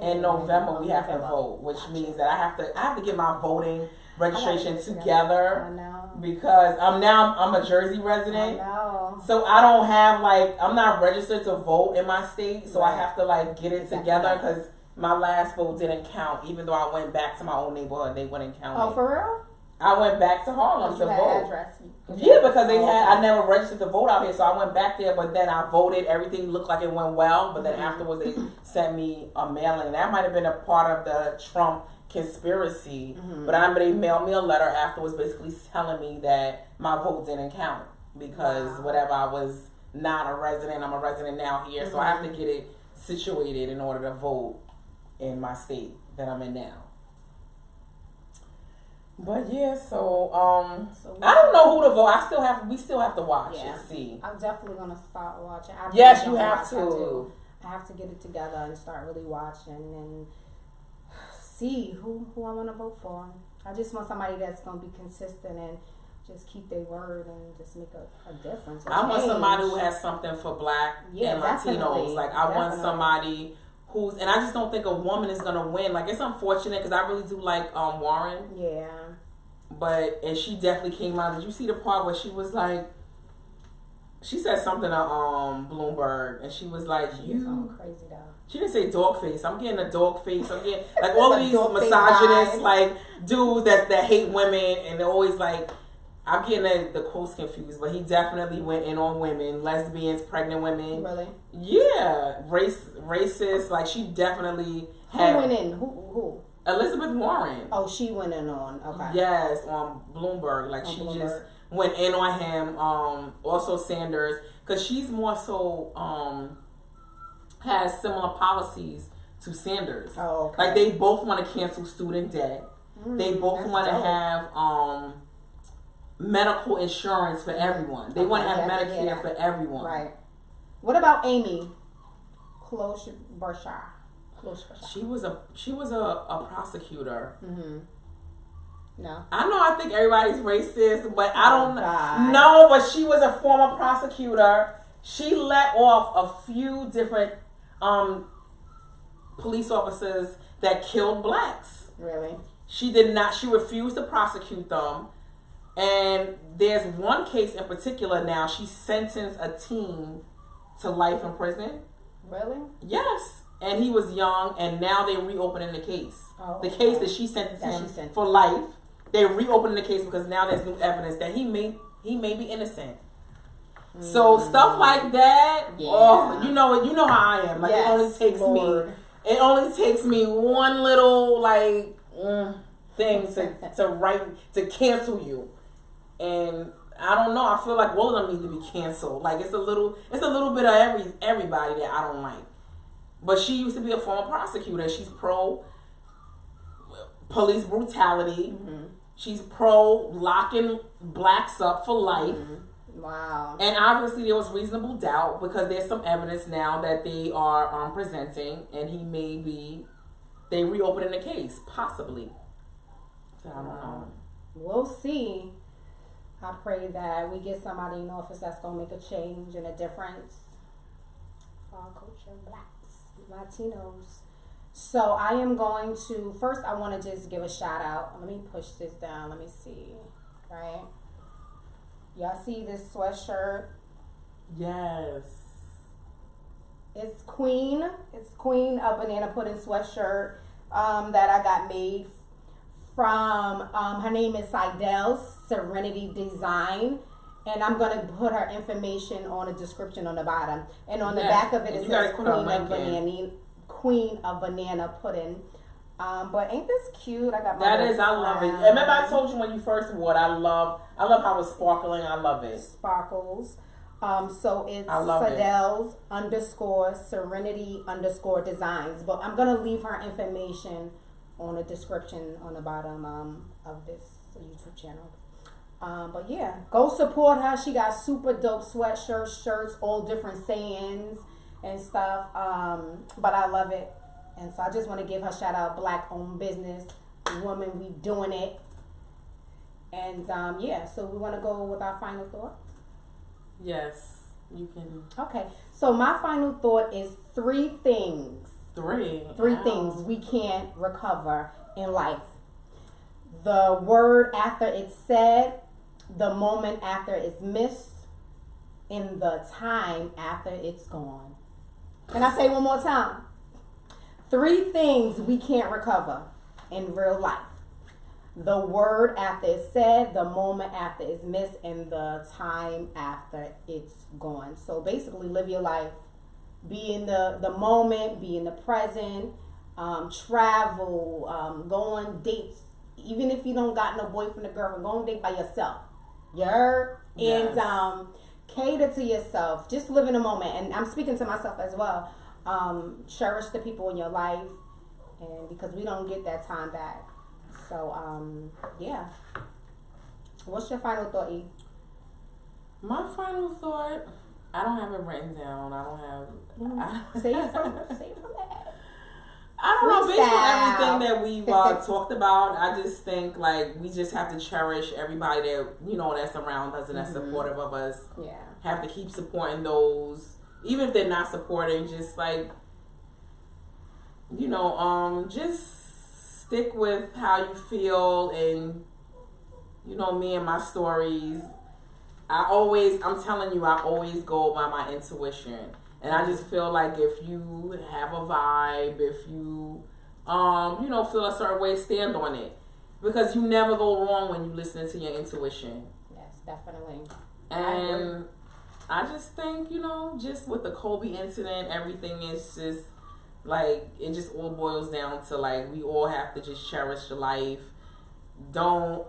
In November we have to vote, which means that I have to get my voting registration together. I know. Because I'm a Jersey resident. I know. So I don't have I'm not registered to vote in my state, so I have to get it together because my last vote didn't count, even though I went back to my own neighborhood, they wouldn't count. Oh, for real? I went back to Harlem to vote. Address. Yeah, because I never registered to vote out here, so I went back there. But then I voted. Everything looked like it went well. But then afterwards, they sent me a mailing. That might have been a part of the Trump conspiracy. But they mailed me a letter afterwards, basically telling me that my vote didn't count because whatever, I was not a resident. I'm a resident now here, so I have to get it situated in order to vote in my state that I'm in now. But yeah, so I don't know who to vote. We still have to watch and see. I'm definitely gonna start watching. Yes, you have to. I have to get it together and start really watching and see who I want to vote for. I just want somebody that's gonna be consistent and just keep their word and just make a difference. I want somebody who has something for Black and Latinos. I want somebody and I just don't think a woman is gonna win. It's unfortunate because I really do like Warren. Yeah. And she definitely came out. Did you see the part where she was she said something to Bloomberg, and she was like, "You crazy though." She didn't say dog face. I'm getting a dog face. I'm getting all of these misogynist dudes that hate women, and they're always I'm getting the quotes confused, but he definitely went in on women, lesbians, pregnant women. Really? Yeah, racist. She definitely had. Who went in? Who? Elizabeth Warren. Oh, she went in on. Okay. Yes, on Bloomberg. Just went in on him. Also Sanders, because she's more so has similar policies to Sanders. Oh, okay. They both want to cancel student debt. They both want to have medical insurance for everyone. They want to have Medicare for everyone. Right. What about Amy Klobuchar? She was a prosecutor. No. I think everybody's racist, but I don't know. But she was a former prosecutor. She let off a few different police officers that killed Blacks. Really? She did not. She refused to prosecute them. And there's one case in particular now. She sentenced a teen to life in prison. Really? Yes. And he was young, and now they're reopening the case. Oh, the case that she sentenced him for life, they're reopening the case because now there's new evidence that he may be innocent. So stuff like that. Yeah. Oh, you know how I am. It only takes me one little thing to cancel you, and I don't know. I feel like all of them need to be canceled. It's a little bit of everybody that I don't like. But she used to be a former prosecutor. She's pro police brutality. She's pro locking Blacks up for life. Wow. And obviously there was reasonable doubt because there's some evidence now that they are presenting, and they reopening the case, possibly. So I don't know. We'll see. I pray that we get somebody in office that's going to make a change and a difference for our culture, Blacks, Latinos. So I am going to, first I want to just give a shout out. Let me push this down. Let me see. Right? Y'all see this sweatshirt? Yes. It's Queen. It's Queen, a banana pudding sweatshirt that I got made from, her name is Seidel's Serenity Design. And I'm gonna put her information on a description on the bottom, and on the back of it it says Queen of Banana Pudding. But ain't this cute? I got my I love it. Remember I told you when you first wore it, I love how it's sparkling. I love it. Sparkles. So it's Sadel's _Serenity _designs. But I'm gonna leave her information on a description on the bottom of this YouTube channel. But yeah, go support her. She got super dope sweatshirts, shirts, all different sayings and stuff. But I love it. And so I just want to give her shout out. Black owned business, woman, we doing it. And yeah, so we want to go with our final thought. Yes, you can. Okay, so my final thought is 3 things. 3 things we can't recover in life: the word after it's said, the moment after it's missed, and the time after it's gone. Can I say one more time? 3 things we can't recover in real life: the word after it's said, the moment after it's missed, and the time after it's gone. So basically, live your life. Be in the moment, be in the present, travel, go on dates. Even if you don't got no boyfriend or girlfriend, go on date by yourself. You heard? Yes. And cater to yourself. Just live in the moment. And I'm speaking to myself as well. Cherish the people in your life, and because we don't get that time back. So yeah. What's your final thought, E? My final thought, I don't have it written down. I don't have. Say it from that. I don't know. Based on everything that we've talked about, I just think like we just have to cherish everybody that that's around us and that's supportive of us. Yeah. Have to keep supporting those, even if they're not supporting. Just like just stick with how you feel, and me and my stories. I'm telling you, I always go by my intuition. And I just feel like if you have a vibe, if you, feel a certain way, stand on it. Because you never go wrong when you listen to your intuition. Yes, definitely. And I just think, just with the Kobe incident, everything is just, like, it just all boils down to, like, we all have to just cherish life. Don't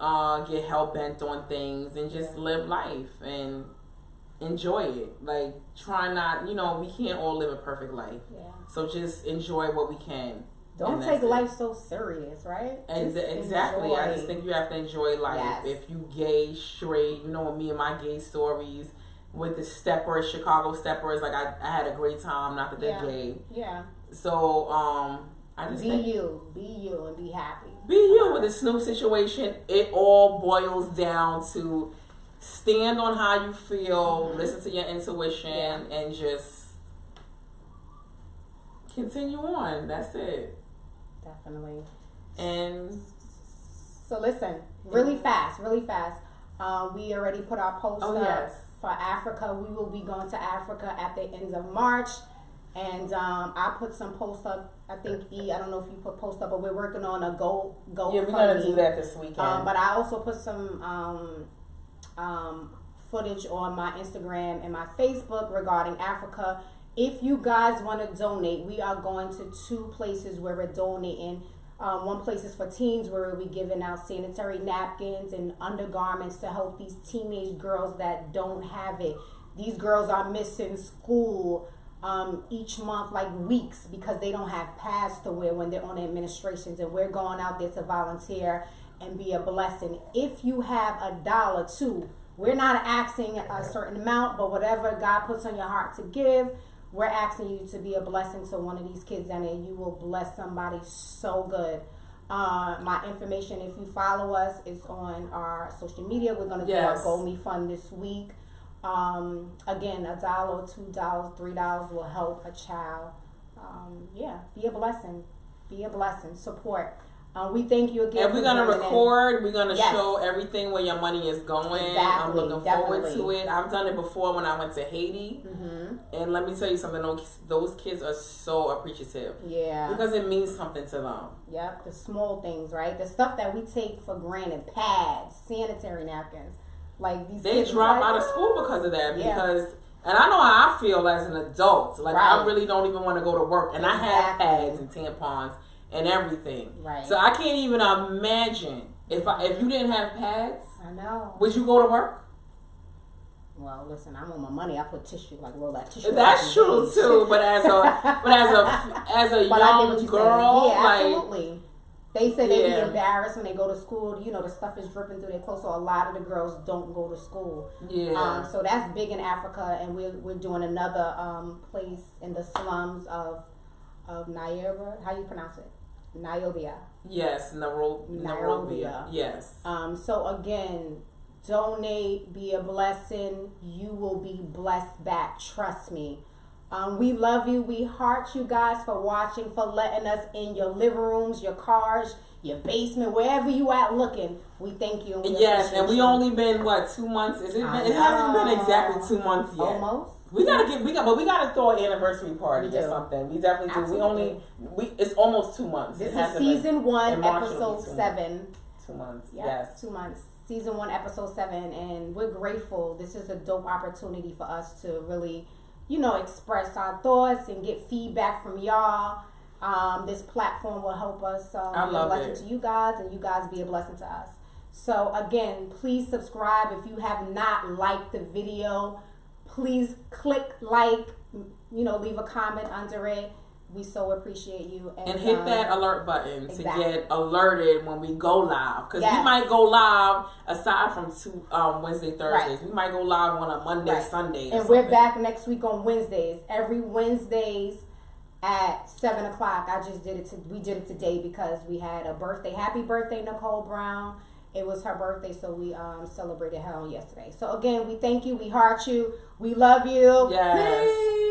get hell-bent on things, and just live life and enjoy it. Like, try not, we can't all live a perfect life. Yeah. So just enjoy what we can. Don't take life so serious, right? And exactly. I just think you have to enjoy life. Yes. If you gay, straight, me and my gay stories with the steppers, Chicago steppers, like I had a great time, not that they're gay. Yeah. So, I just think be you and be happy. Be you with the Snoop situation. It all boils down to stand on how you feel, listen to your intuition, and just continue on. That's it. Definitely. And so listen, really fast. We already put our post up for Africa. We will be going to Africa at the end of March. And I put some posts up. I think I don't know if you put posts up, but we're working on a go. Yeah, we're gonna do that this weekend. But I also put some footage on my Instagram and my Facebook regarding Africa. If you guys want to donate, we are going to 2 places where we're donating. One place is for teens, where we'll be giving out sanitary napkins and undergarments to help these teenage girls that don't have it. These girls are missing school each month, like weeks, because they don't have pads to wear when they're on administrations, and we're going out there to volunteer and be a blessing. If you have $1 too, we're not asking a certain amount, but whatever God puts on your heart to give, we're asking you to be a blessing to one of these kids down there. You will bless somebody so good. My information, if you follow us, is on our social media. We're going to do our GoMe Fund this week. Again, $1, $2, $3 will help a child. Be a blessing. Be a blessing. Support. We thank you again. And we're gonna record. We're gonna show everything where your money is going. Exactly, I'm looking forward to it. I've done it before when I went to Haiti, and let me tell you something. Those kids are so appreciative. Yeah, because it means something to them. Yep, the small things, right? The stuff that we take for granted: pads, sanitary napkins. Like these they kids drop like, out of school because of that. Yeah. Because, and I know how I feel as an adult. Like Right. I really don't even want to go to work, and I have Exactly. pads and tampons and everything. Right. So I can't even imagine if you didn't have pads. I know. Would you go to work? Well, listen, I want my money. I put tissue, like roll that tissue. That's true too. But as a But I get what young you're girl, saying. Yeah, like absolutely. They say they Yeah. be embarrassed when they go to school. You know, the stuff is dripping through their clothes, so a lot of the girls don't go to school. yeah, So that's big in Africa, and we're doing another place in the slums of Nigeria. How you pronounce it? Nigeria. yes, Nairobi, yes. So again, donate, be a blessing. You will be blessed back. Trust me. We love you. We heart you guys for watching, for letting us in your living rooms, your cars, your basement, wherever you at looking. We thank you. And we Yes, and we you. only been what 2 months? It hasn't been exactly 2 months yet. Almost. We gotta throw an anniversary party We or do. something. We definitely do. Absolutely. It's almost 2 months. This It hasn't is been- season 1, in March it'll be episode 2 7. months. 2 months. Yep, Yes. 2 months. Season 1, episode 7, and we're grateful. This is a dope opportunity for us to really, express our thoughts and get feedback from y'all. This platform will help us be a blessing to you guys, and you guys be a blessing to us. So again, please subscribe if you have not liked the video. Please click like, leave a comment under it. We so appreciate you. And hit that alert button exactly. to get alerted when we go live. Because Yes. we might go live aside from Wednesday, Thursdays. Right. We might go live on a Monday, Right. Sunday. And we're back next week on Wednesdays. Every Wednesdays at 7 o'clock. We did it today because we had a birthday. Happy birthday, Nicole Brown. It was her birthday, so we celebrated her on yesterday. So again, we thank you. We heart you. We love you. Yes. Peace.